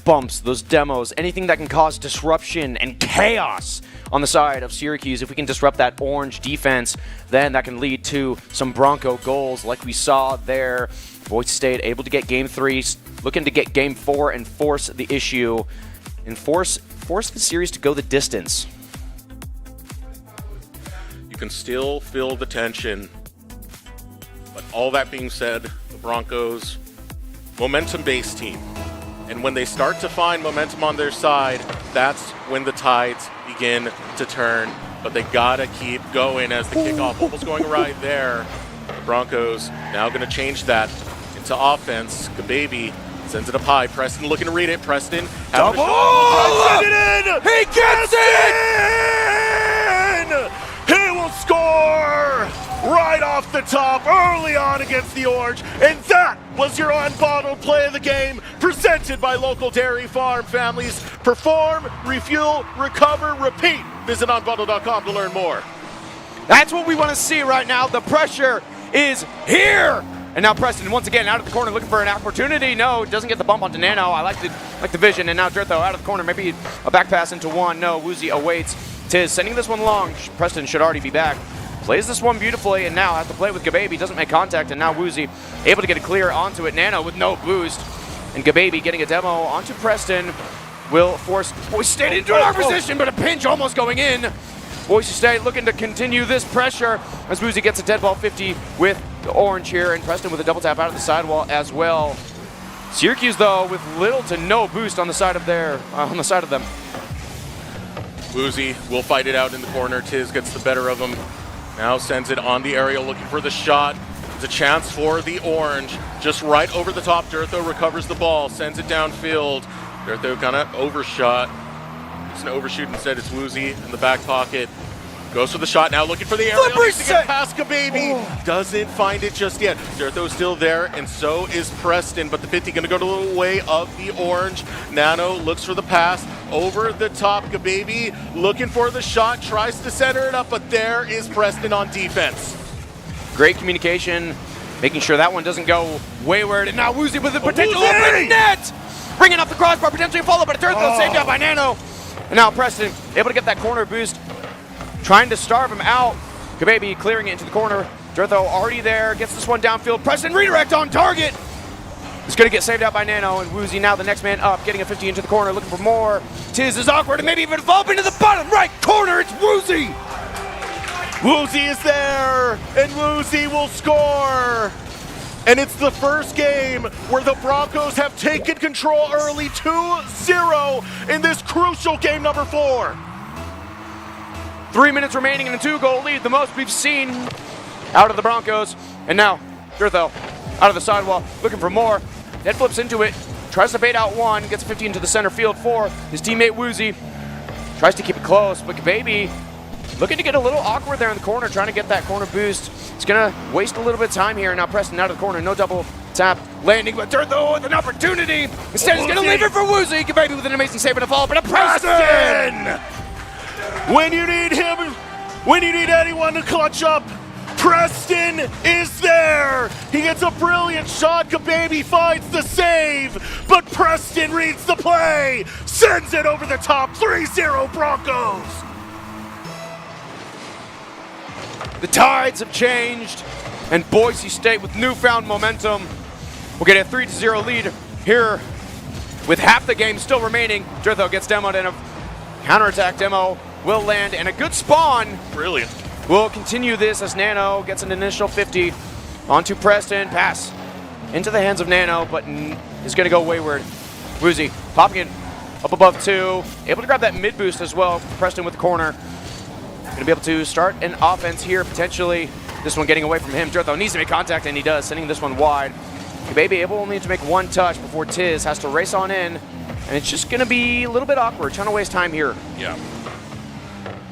bumps, those demos, anything that can cause disruption and chaos on the side of Syracuse. If we can disrupt that orange defense, then that can lead to some Bronco goals like we saw there. Boise State able to get game 3, looking to get game 4 and force the issue and force the series to go the distance. You can still feel the tension. But all that being said, the Broncos, momentum-based team. And when they start to find momentum on their side, that's when the tides begin to turn. But they gotta keep going as the kickoff almost going right there. The Broncos now gonna change that into offense. Gababy sends it up high. Preston looking to read it. Preston having a shot. Preston it in! He gets it! He will score right off the top early on against the Orange. And that was your unbottled play of the game, presented by local dairy farm families. Perform, refuel, recover, repeat. Visit unbottled.com to learn more. That's what we want to see right now. The pressure is here. And now Preston once again out of the corner looking for an opportunity. No, doesn't get the bump onto Nano. I like the vision. And now Dritho out of the corner. Maybe a back pass into one. No, Woozy awaits. Tiz sending this one long. Preston should already be back. Plays this one beautifully, and now has to play with Gababy. Doesn't make contact, and now Woozy able to get a clear onto it. Nano with no boost. And Gababy getting a demo onto Preston will force Boise State into an position, but a pinch almost going in. Boise State looking to continue this pressure as Woozy gets a dead ball 50 with the orange here, and Preston with a double tap out of the sidewall as well. Syracuse, though, with little to no boost on the side of them. Woozy will fight it out in the corner. Tiz gets the better of him. Now sends it on the aerial, looking for the shot. It's a chance for the Orange. Just right over the top. Dritho recovers the ball, sends it downfield. Dritho kind of overshot. It's an overshoot instead. It's Woozy in the back pocket. Goes for the shot now, looking for the aerial. To get past Gababy. Doesn't find it just yet. Dritho's still there, and so is Preston. But the 50 going to go to the way of the Orange. Nano looks for the pass. Over the top, Gababy looking for the shot, tries to center it up, but there is Preston on defense. Great communication, making sure that one doesn't go wayward, and now Woozy with the potential open net! Bringing up the crossbar, potentially followed, but a Dritho saved out by Nano. And now Preston able to get that corner boost, trying to starve him out. Gababy clearing it into the corner. Dritho already there, gets this one downfield. Preston redirect on target. It's going to get saved out by Nano, and Woozy now the next man up, getting a 50 into the corner, looking for more. Tiz is awkward and maybe even fall into the bottom right corner. It's Woozy. Woozy is there, and Woozy will score. And it's the first game where the Broncos have taken control early, 2-0 in this crucial game number 4. 3 minutes remaining in a 2-goal lead, the most we've seen out of the Broncos. And now, Dritho out of the sidewall, looking for more. Dead flips into it, tries to bait out one, gets 50 into the center field for his teammate Woozy. Tries to keep it close, but Gababy looking to get a little awkward there in the corner, trying to get that corner boost. It's going to waste a little bit of time here. Now Preston out of the corner, no double tap landing, but Dritho with an opportunity. Instead, he's going to leave it for Woozy. Gababy with an amazing save and a follow, but a Preston! When you need him, when you need anyone to clutch up, Preston is there. He gets a brilliant shot. Gababy finds the save, but Preston reads the play, sends it over the top. 3-0 Broncos. The tides have changed, and Boise State with newfound momentum will get a 3-0 lead here with half the game still remaining. Dritho gets demoed, and a counterattack demo will land, and a good spawn. Brilliant. We'll continue this as Nano gets an initial 50 onto Preston. Pass into the hands of Nano, but is going to go wayward. Woozy popping it up above 2. Able to grab that mid boost as well. Preston with the corner. Going to be able to start an offense here, potentially. This one getting away from him. Dirtho needs to make contact, and he does, sending this one wide. Gababy able only to make one touch before Tiz has to race on in, and it's just going to be a little bit awkward, trying to waste time here. Yeah.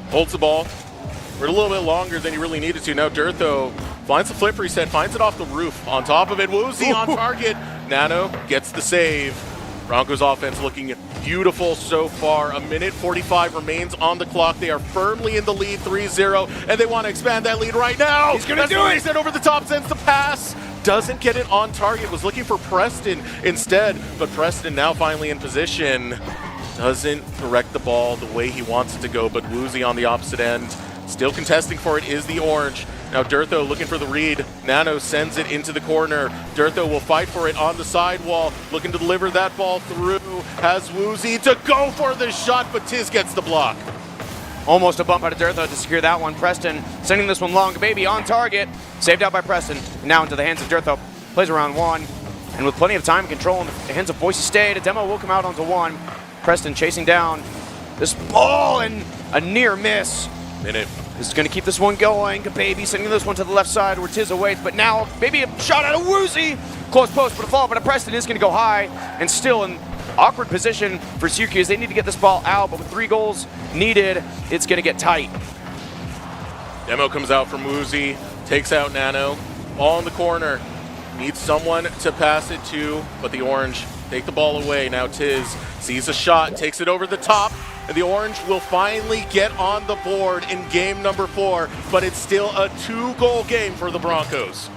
Holds the ball for a little bit longer than he really needed to. Now Dirtho finds the flip reset, finds it off the roof. On top of it, Woozy on target. Nano gets the save. Broncos offense looking beautiful so far. A minute 45 remains on the clock. They are firmly in the lead, 3-0, and they want to expand that lead right now. He's going to do it. Reset over the top, sends the pass. Doesn't get it on target. Was looking for Preston instead, but Preston now finally in position. Doesn't direct the ball the way he wants it to go, but Woozy on the opposite end. Still contesting for it is the orange. Now Dirtho looking for the read. Nano sends it into the corner. Dirtho will fight for it on the sidewall, looking to deliver that ball through. Has Woozy to go for the shot, but Tiz gets the block. Almost a bump out of Dirtho to secure that one. Preston sending this one long. Baby on target. Saved out by Preston. Now into the hands of Dirtho. Plays around one. And with plenty of time and control in the hands of Boise State, a demo will come out onto one. Preston chasing down this ball and a near miss. Minute. This is going to keep this one going. Baby sending this one to the left side where Tiz awaits. But now, Baby a shot out of Woozy. Close post, but a fall. But a Preston is going to go high and still in awkward position for Syracuse. They need to get this ball out, but with 3 goals needed, it's going to get tight. Demo comes out from Woozy, takes out Nano. Ball in the corner. Needs someone to pass it to, but the orange take the ball away. Now Tiz sees a shot, takes it over the top, and the orange will finally get on the board in game number 4, but it's still a 2-goal game for the Broncos.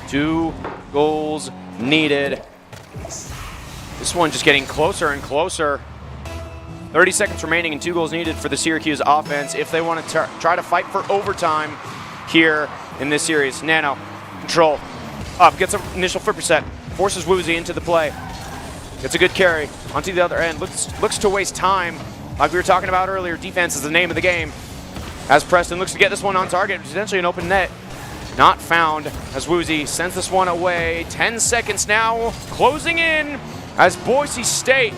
2 goals needed. This one just getting closer and closer. 30 seconds remaining and 2 goals needed for the Syracuse offense if they want to try to fight for overtime here in this series. Nano, control, up, gets an initial flip reset, forces Woozy into the play. Gets a good carry onto the other end, looks to waste time. Like we were talking about earlier, defense is the name of the game. As Preston looks to get this one on target, potentially an open net. Not found as Woozy sends this one away. 10 seconds now, closing in as Boise State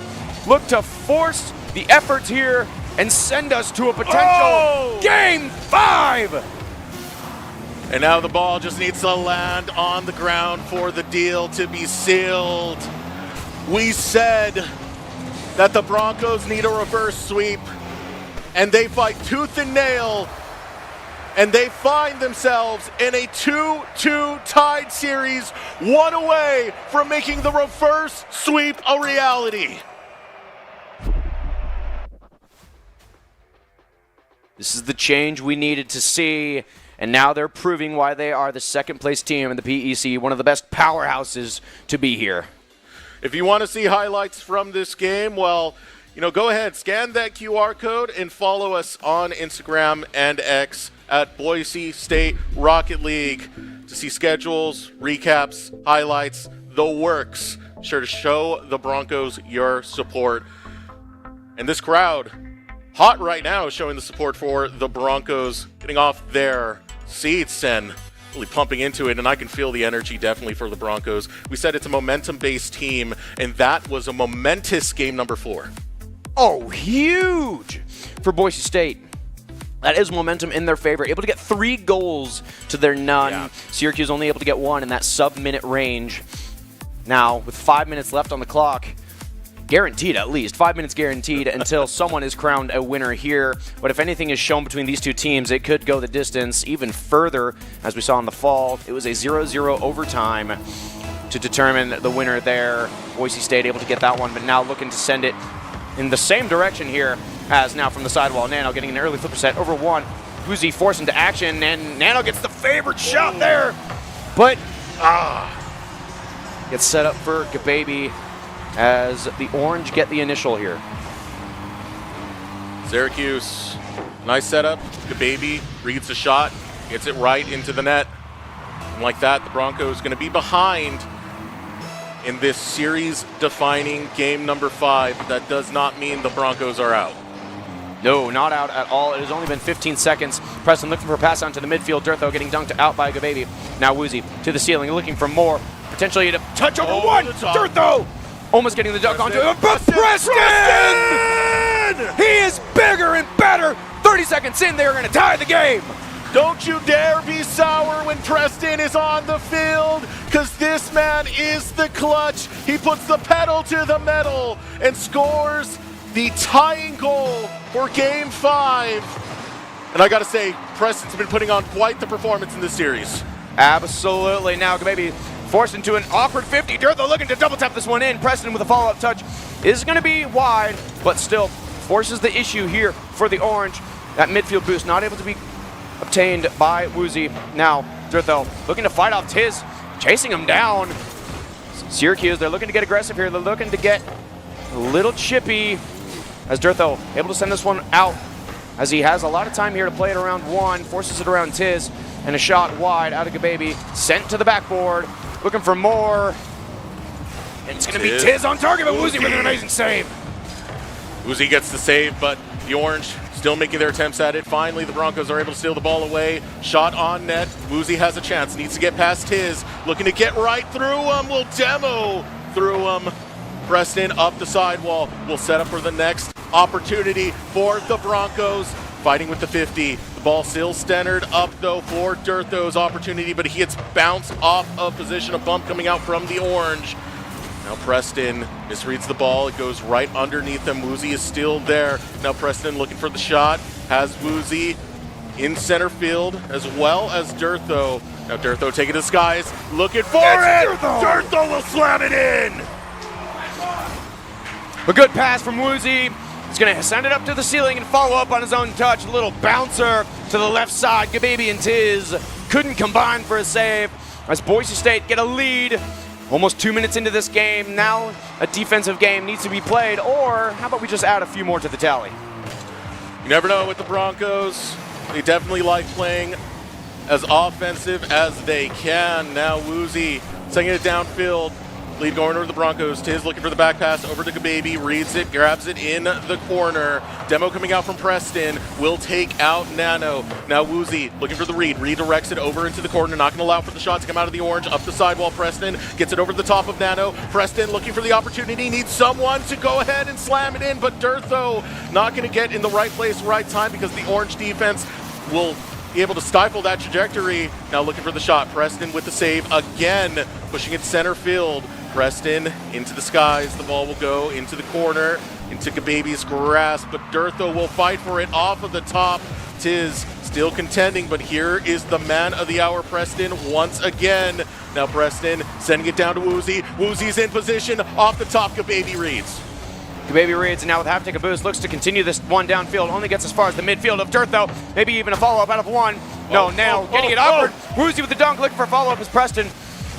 look to force the efforts here and send us to a potential Game 5! And now the ball just needs to land on the ground for the deal to be sealed. We said that the Broncos need a reverse sweep, and they fight tooth and nail, and they find themselves in a 2-2 tied series, 1 away from making the reverse sweep a reality. This is the change we needed to see, and now they're proving why they are the second-place team in the PEC, one of the best powerhouses to be here. If you want to see highlights from this game, well, go ahead, scan that QR code and follow us on Instagram and X at Boise State Rocket League to see schedules, recaps, highlights, the works. Sure to show the Broncos your support. And this crowd, hot right now, showing the support for the Broncos, getting off their seats and really pumping into it, and I can feel the energy definitely for the Broncos. We said it's a momentum-based team, and that was a momentous game number 4. Oh, huge for Boise State. That is momentum in their favor. Able to get 3 goals to their none. Yeah. Syracuse only able to get 1 in that sub-minute range. Now, with 5 minutes left on the clock, guaranteed at least, 5 minutes guaranteed until someone is crowned a winner here. But if anything is shown between these two teams, it could go the distance even further. As we saw in the fall, it was a 0-0 overtime to determine the winner there. Boise State able to get that one, but now looking to send it in the same direction here as now from the sidewall. Nano getting an early flipper set over one. Woozy forced into action, and Nano gets the favored shot there. But, gets set up for Gababy as the Orange get the initial here. Syracuse, nice setup. Gababy reads the shot, gets it right into the net. And like that, the Broncos going to be behind in this series-defining game number 5. That does not mean the Broncos are out. No, not out at all. It has only been 15 seconds. Preston looking for a pass onto the midfield. Dirtho getting dunked out by Gababy. Now Woozy to the ceiling, looking for more. Potentially to touch over one. Dirtho almost getting the dunk onto it. But Preston! He is bigger and better. 30 seconds in, they are going to tie the game. Don't you dare be sour when Preston is on the field, because this man is the clutch. He puts the pedal to the metal and scores the tying goal for Game 5. And I gotta say, Preston's been putting on quite the performance in this series. Absolutely. Now maybe forced into an awkward 50. Dirtho looking to double tap this one in. Preston with a follow-up touch is going to be wide, but still forces the issue here for the Orange. That midfield boost not able to be obtained by Woozy. Now Dirtho looking to fight off Tiz, chasing him down. Syracuse, they're looking to get aggressive here. They're looking to get a little chippy as Dirtho able to send this one out as he has a lot of time here to play it around one, forces it around Tiz, and a shot wide out of Gababy, sent to the backboard, looking for more. And it's going to be Tiz on target, but Woozy with an amazing save. Woozy gets the save, but the Orange still making their attempts at it. Finally, the Broncos are able to steal the ball away. Shot on net. Woozy has a chance, needs to get past Tiz, looking to get right through him. Will demo through him. Preston up the sidewall, will set up for the next opportunity for the Broncos. Fighting with the 50. The ball still centered up though for Dirtho's opportunity, but he gets bounced off of position. A bump coming out from the Orange. Now Preston misreads the ball. It goes right underneath them. Woozy is still there. Now Preston looking for the shot. Has Woozy in center field as well as Dirtho. Now Dirtho taking the skies, looking for it. Dirtho will slam it in. A good pass from Woozy. He's going to send it up to the ceiling and follow up on his own touch. A little bouncer to the left side. Gababy and Tiz couldn't combine for a save as Boise State get a lead. Almost 2 minutes into this game. Now a defensive game needs to be played, or how about we just add a few more to the tally? You never know with the Broncos. They definitely like playing as offensive as they can. Now Woozy sending it downfield. Lead going over the Broncos. Tiz looking for the back pass over to Gababy. Reads it, grabs it in the corner. Demo coming out from Preston. Will take out Nano. Now Woozy looking for the read. Redirects it over into the corner. Not going to allow for the shot to come out of the Orange. Up the sidewall, Preston gets it over the top of Nano. Preston looking for the opportunity. Needs someone to go ahead and slam it in. But Dirtho not going to get in the right place, right time, because the Orange defense will be able to stifle that trajectory. Now looking for the shot. Preston with the save again. Pushing it center field. Preston into the skies. The ball will go into the corner, into Gababy's grasp, but Dirtho will fight for it off of the top. Tiz still contending, but here is the man of the hour, Preston, once again. Now Preston sending it down to Woozy. Woozy's in position, off the top, Gababy reads. Gababy reads, and now with half take a boost, looks to continue this one downfield, only gets as far as the midfield of Dirtho, maybe even a follow-up out of one. No, now getting it awkward. Woozy with the dunk, looking for a follow-up as Preston.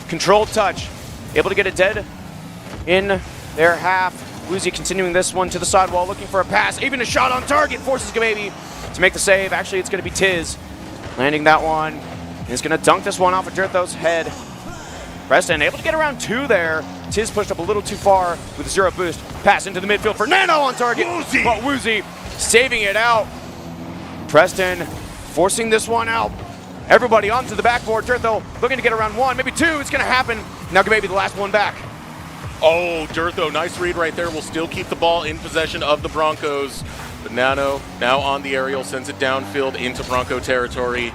Controlled touch. Able to get it dead in their half. Woozy continuing this one to the sidewall, looking for a pass. Even a shot on target forces Gababy to make the save. Actually, it's going to be Tiz landing that one. He's going to dunk this one off of Dirtho's head. Preston able to get around two there. Tiz pushed up a little too far with a zero boost. Pass into the midfield for Nano on target. Woozy. But Woozy saving it out. Preston forcing this one out. Everybody onto the backboard. Dirtho looking to get around one, maybe two. It's going to happen. Now Gababy the last one back. Oh, Dirtho, nice read right there. Will still keep the ball in possession of the Broncos. But Nano now on the aerial, sends it downfield into Bronco territory.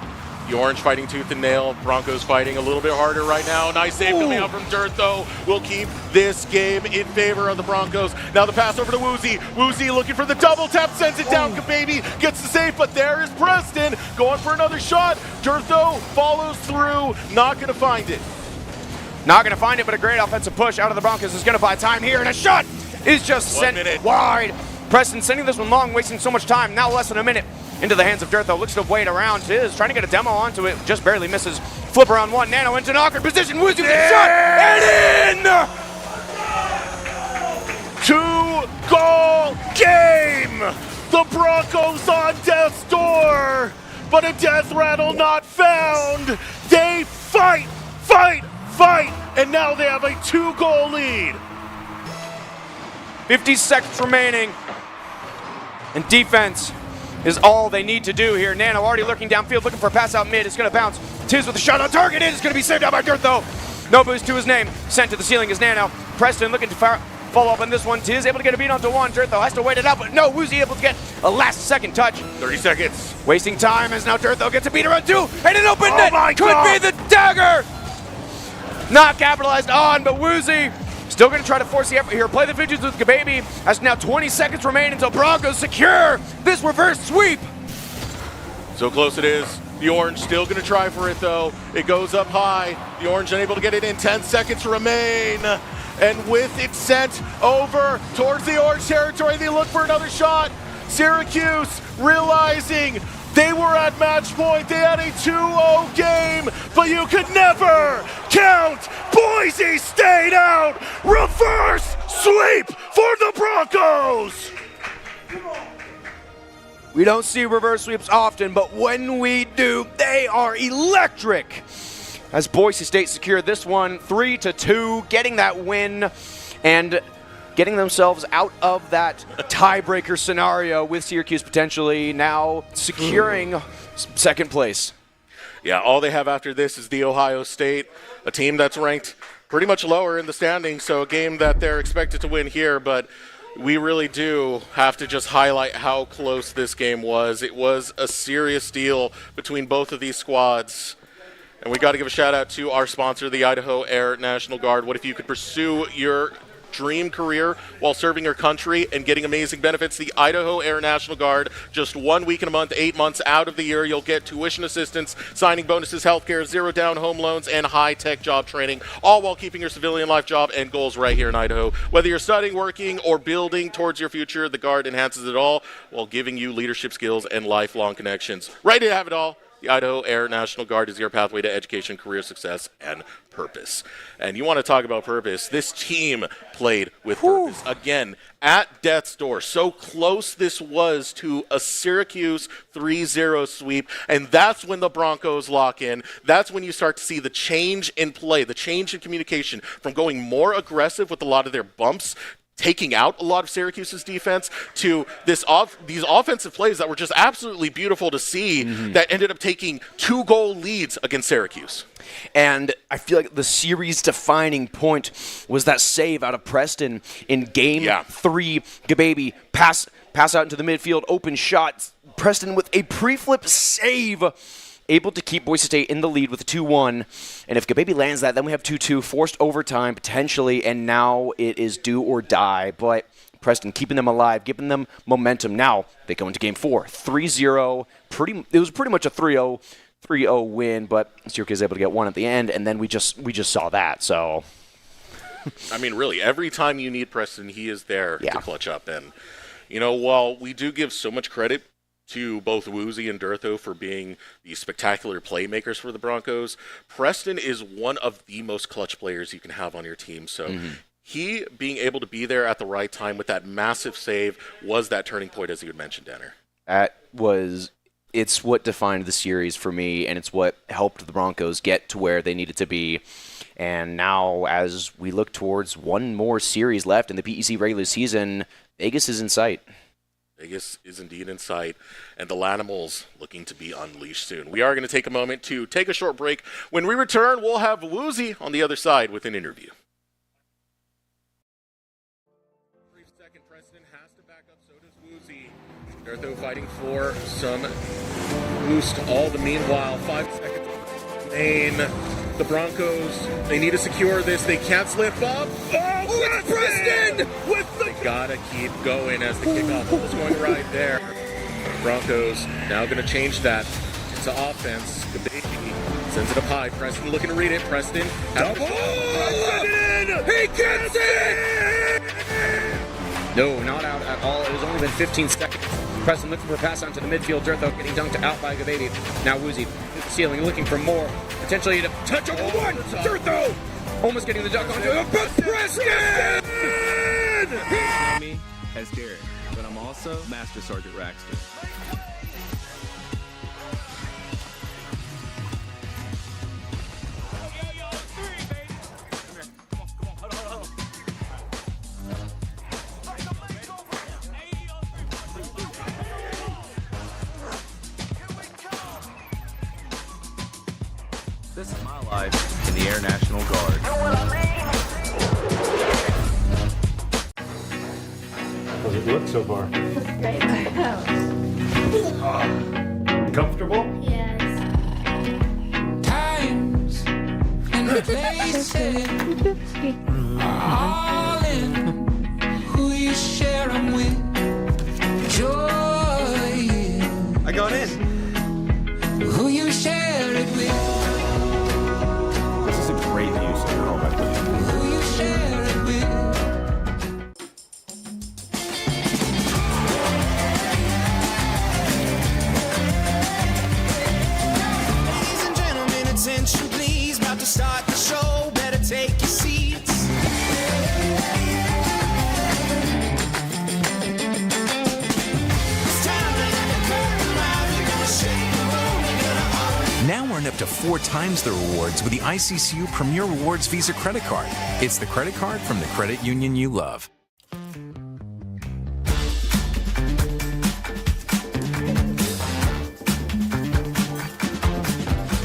The Orange fighting tooth and nail. Broncos fighting a little bit harder right now. Nice save coming out from Dirtho. Will keep this game in favor of the Broncos. Now the pass over to Woozy. Woozy looking for the double tap, sends it down. Gababy gets the save, but there is Preston going for another shot. Dirtho follows through, not going to find it. Not going to find it, but a great offensive push out of the Broncos is going to buy time here, and a shot is just sent wide. Preston sending this one long, wasting so much time. Now less than a minute into the hands of Dirtho. Looks to wait around. Tiz trying to get a demo onto it, just barely misses. Flip around one. Nano into an awkward position. Woozy with a shot, and in! 2-goal game! The Broncos on death's door, but a death rattle not found. They fight, and now they have a 2-goal lead. 50 seconds remaining, and defense is all they need to do here. Nano already lurking downfield, looking for a pass out mid. It's going to bounce. Tiz with a shot on target. It is going to be saved out by Dirtho. No boost to his name. Sent to the ceiling is Nano. Preston looking to Follow up on this one. Tiz able to get a beat onto one. Dirtho has to wait it out, but no, Woozy able to get a last-second touch. 30 seconds. Wasting time as now Dirtho gets a beater on two, and an open net could God. be the dagger. Not capitalized on, but Woozy still going to try to force the effort here. Play the fidgets with Gababy as now 20 seconds remain until Broncos secure this reverse sweep. So close it is. The Orange still going to try for it, though. It goes up high. The Orange unable to get it in. 10 seconds remain. And with it sent over towards the Orange territory, they look for another shot. Syracuse realizing they were at match point. They had a 2-0 game, but you could never count Boise State out. Reverse sweep for the Broncos. We don't see reverse sweeps often, but when we do, they are electric. As Boise State secured this one 3-2, getting that win and getting themselves out of that tiebreaker scenario with Syracuse potentially now securing second place. Yeah, all they have after this is the Ohio State, a team that's ranked pretty much lower in the standings, so a game that they're expected to win here, but we really do have to just highlight how close this game was. It was a serious deal between both of these squads. And we got to give a shout out to our sponsor, the Idaho Air National Guard. What if you could pursue your dream career while serving your country and getting amazing benefits? The Idaho Air National Guard, just 1 week in a month, 8 months out of the year, you'll get tuition assistance, signing bonuses, healthcare, zero down home loans, and high-tech job training, all while keeping your civilian life, job, and goals right here in Idaho. Whether you're studying, working, or building towards your future, the Guard enhances it all while giving you leadership skills and lifelong connections. Ready to have it all? The Idaho Air National Guard is your pathway to education, career success, and purpose. And you want to talk about purpose. This team played with purpose. Again, at death's door. So close this was to a Syracuse 3-0 sweep. And that's when the Broncos lock in. That's when you start to see the change in play, the change in communication from going more aggressive with a lot of their bumps, taking out a lot of Syracuse's defense, to these offensive plays that were just absolutely beautiful to see that ended up taking 2-goal leads against Syracuse. And I feel like the series-defining point was that save out of Preston in Game 3. Gababy pass out into the midfield, open shot. Preston with a pre-flip save, able to keep Boise State in the lead with a 2-1. And if Gababy lands that, then we have 2-2, forced overtime potentially, and now it is do or die. But Preston keeping them alive, giving them momentum. Now they go into Game 4, 3-0. It was pretty much a 3-0 win, but Syracuse is able to get one at the end, and then we just saw that. So, I mean, really, every time you need Preston, he is there to clutch up. And, you know, while we do give so much credit to both Woozy and Dirtho for being the spectacular playmakers for the Broncos, Preston is one of the most clutch players you can have on your team. So he being able to be there at the right time with that massive save was that turning point, as you had mentioned, Danner. It's what defined the series for me, and it's what helped the Broncos get to where they needed to be. And now, as we look towards one more series left in the PEC regular season, Vegas is in sight. Vegas is indeed in sight, and the Lanimals looking to be unleashed soon. We are going to take a moment to take a short break. When we return, we'll have Woozy on the other side with an interview. Brief second, Preston has to back up, so does Woozy. Dirtho fighting for some boost all the meanwhile. 5 seconds remain. The Broncos, they need to secure this. They can't slip up. Oh, Preston! They gotta keep going as the kickoff is going right there. Broncos now going to change that into offense. Gababy sends it up high. Preston looking to read it. Preston. Double! He gets it! No, not out at all. It has only been 15 seconds. Preston looking for a pass onto the midfield. Dirtho getting dunked out by Gababy. Now Woozy at the ceiling looking for more. Potentially to touch over one. Dirtho almost getting the dunk onto it. But Preston! Know me as Derek, but I'm also Master Sergeant Raxton. This is my life in the Air National Guard. How's it look so far? Great. Comfortable? Yes. Times and places all in who you share them with. Joy, I got in. who you share it with. This is a great view, so you're all right. Who you share it with. Ladies and gentlemen, attention please. About to start the show, better take your seats. It's time to let the curtain rise. We're gonna shake the room, we're gonna honor. Now earn up to 4 times the rewards with the ICCU Premier Rewards Visa credit card. It's the credit card from the credit union you love.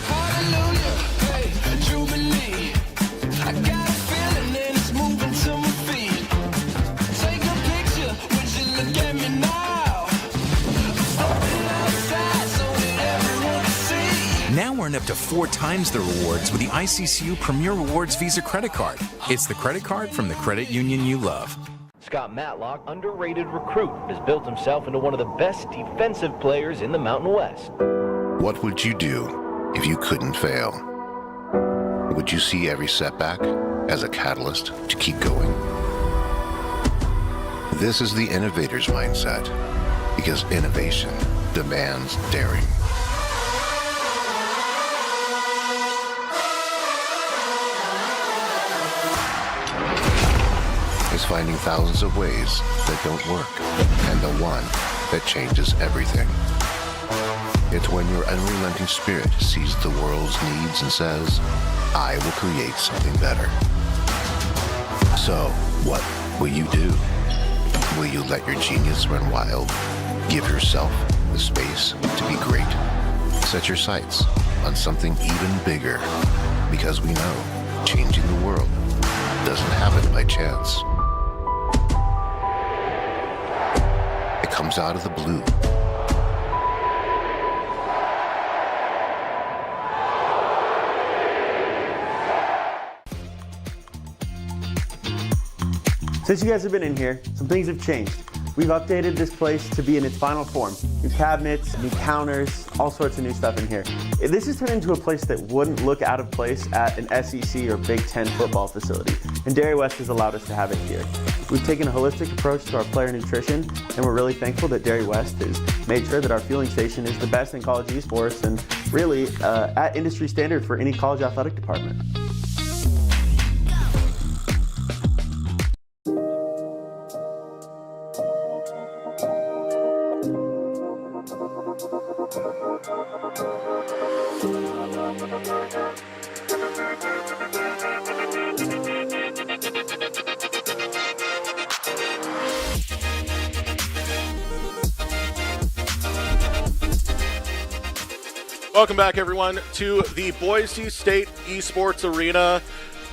Hallelujah, hey, Jubilee. I got a feeling and it's moving to my feet. Take a picture, would you look at me now? Stepping outside so that everyone can see. Now earn up to 4 times the rewards with the ICCU Premier Rewards Visa credit card. It's the credit card from the credit union you love. Scott Matlock, underrated recruit, has built himself into one of the best defensive players in the Mountain West. What would you do if you couldn't fail? Would you see every setback as a catalyst to keep going? This is the innovator's mindset, because innovation demands daring. Is finding thousands of ways that don't work, and the one that changes everything. It's when your unrelenting spirit sees the world's needs and says, I will create something better. So, what will you do? Will you let your genius run wild? Give yourself the space to be great? Set your sights on something even bigger, because we know changing the world doesn't happen by chance. It comes out of the blue. Since you guys have been in here, some things have changed. We've updated this place to be in its final form. New cabinets, new counters, all sorts of new stuff in here. This has turned into a place that wouldn't look out of place at an SEC or Big Ten football facility, and Dairy West has allowed us to have it here. We've taken a holistic approach to our player nutrition, and we're really thankful that Dairy West has made sure that our fueling station is the best in college esports and really at industry standard for any college athletic department. Welcome back, everyone, to the Boise State Esports Arena.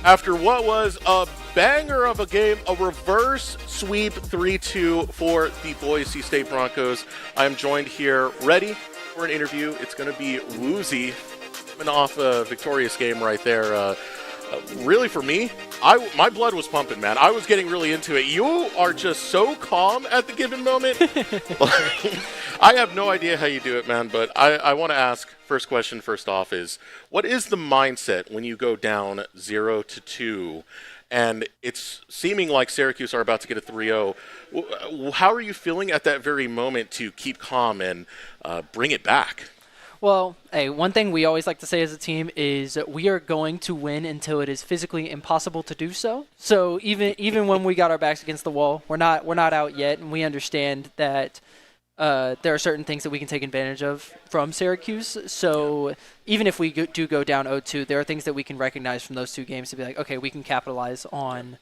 After what was a banger of a game, a reverse sweep 3-2 for the Boise State Broncos, I am joined here, ready for an interview. It's going to be woozy, coming off a victorious game right there. Really, for me, my blood was pumping, man. I was getting really into it. You are just so calm at the given moment. I have no idea how you do it, man, but I want to ask, first question first off is, what is the mindset when you go down 0-2 and it's seeming like Syracuse are about to get a 3-0? How are you feeling at that very moment to keep calm and bring it back? Well, hey, one thing we always like to say as a team is we are going to win until it is physically impossible to do so. So even when we got our backs against the wall, we're not out yet, and we understand that there are certain things that we can take advantage of from Syracuse. So even if we do go down 0-2, there are things that we can recognize from those two games to be like, okay, we can capitalize on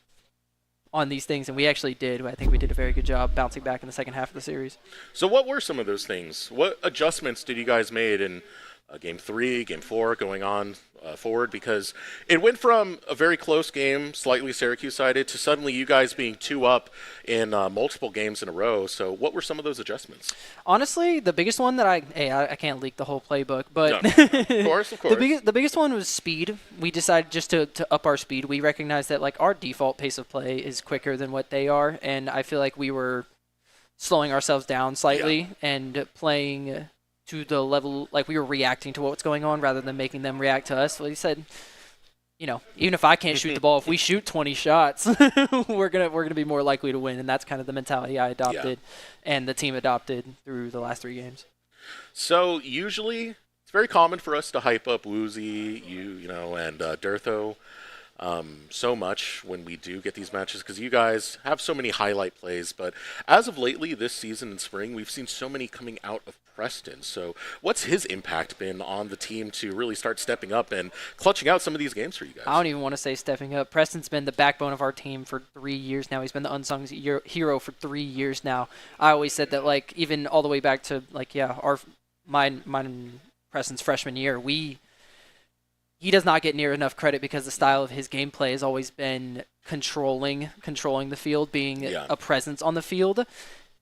these things, and we actually did. I think we did a very good job bouncing back in the second half of the series. So what were some of those things? What adjustments did you guys made, and Game 3, Game 4 going on forward, because it went from a very close game, slightly Syracuse-sided, to suddenly you guys being 2 up in multiple games in a row. So what were some of those adjustments? Honestly, the biggest one that I can't leak the whole playbook, but no. Of course. The biggest one was speed. We decided just to up our speed. We recognized that like our default pace of play is quicker than what they are, and I feel like we were slowing ourselves down slightly and playing to the level, like we were reacting to what's going on rather than making them react to us. Well, he said, even if I can't shoot the ball, if we shoot 20 shots, we're gonna be more likely to win, and that's kind of the mentality I adopted and the team adopted through the last 3 games. So usually it's very common for us to hype up Woozy, and Durtho so much when we do get these matches, because you guys have so many highlight plays. But as of lately, this season in spring, we've seen so many coming out of Preston. So what's his impact been on the team to really start stepping up and clutching out some of these games for you guys? I don't even want to say stepping up. Preston's been the backbone of our team for 3 years now. He's been the unsung hero for 3 years now. I always said that, like, even all the way back to, like, mine and Preston's freshman year, he does not get near enough credit because the style of his gameplay has always been controlling the field, being a presence on the field.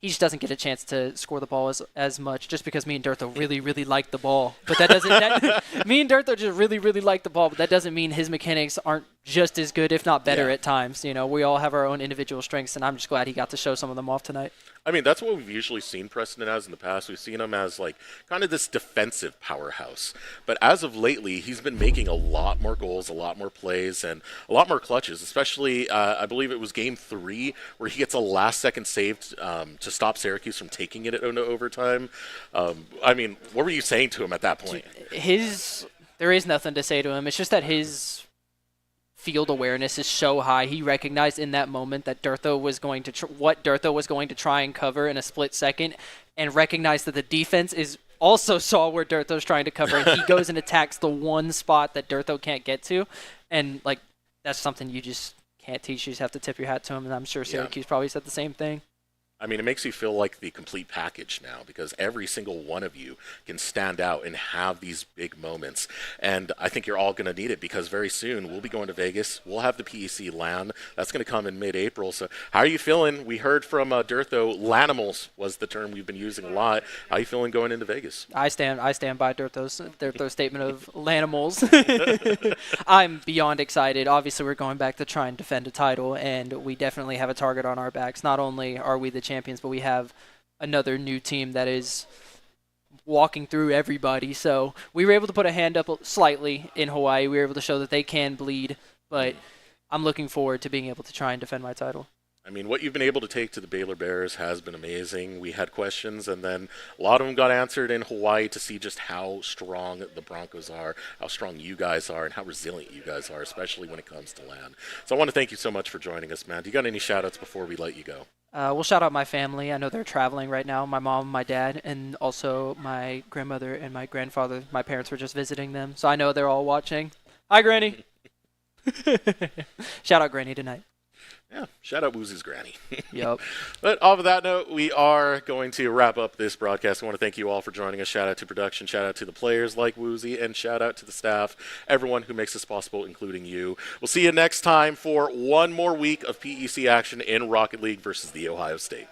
He just doesn't get a chance to score the ball as much, just because me and Durtho really, really like the ball. But that doesn't. Me and Durtho just really, really like the ball, but that doesn't mean his mechanics aren't just as good, if not better, at times. We all have our own individual strengths, and I'm just glad he got to show some of them off tonight. I mean, that's what we've usually seen Preston as in the past. We've seen him as, like, kind of this defensive powerhouse. But as of lately, he's been making a lot more goals, a lot more plays, and a lot more clutches, especially, I believe it was Game 3, where he gets a last-second save to stop Syracuse from taking it into overtime. I mean, what were you saying to him at that point? There is nothing to say to him. It's just that his field awareness is so high. He recognized in that moment that Durtho was going to Durtho was going to try and cover in a split second, and recognized that the defense also saw where Durtho's trying to cover, and he goes and attacks the one spot that Durtho can't get to. And, like, that's something you just can't teach. You just have to tip your hat to him, and I'm sure Syracuse probably said the same thing. I mean, it makes you feel like the complete package now, because every single one of you can stand out and have these big moments. And I think you're all going to need it, because very soon we'll be going to Vegas. We'll have the PEC LAN. That's going to come in mid-April. So how are you feeling? We heard from Durtho, Lanimals was the term we've been using a lot. How are you feeling going into Vegas? I stand by Durtho's statement of Lanimals. I'm beyond excited. Obviously, we're going back to try and defend a title, and we definitely have a target on our backs. Not only are we the champions, but we have another new team that is walking through everybody. So we were able to put a hand up slightly in Hawaii. We were able to show that they can bleed, but I'm looking forward to being able to try and defend my title. I mean, what you've been able to take to the Baylor Bears has been amazing. We had questions, and then a lot of them got answered in Hawaii to see just how strong the Broncos are, how strong you guys are, and how resilient you guys are, especially when it comes to LAN. So I want to thank you so much for joining us, man. Do you got any shout-outs before we let you go? We'll shout out my family. I know they're traveling right now. My mom, my dad, and also my grandmother and my grandfather. My parents were just visiting them, so I know they're all watching. Hi, Granny. Shout out Granny tonight. Yeah, shout out Woozy's granny. Yep. But off of that note, we are going to wrap up this broadcast. I want to thank you all for joining us. Shout out to production, shout out to the players like Woozy, and shout out to the staff, everyone who makes this possible, including you. We'll see you next time for one more week of PEC action in Rocket League versus the Ohio State.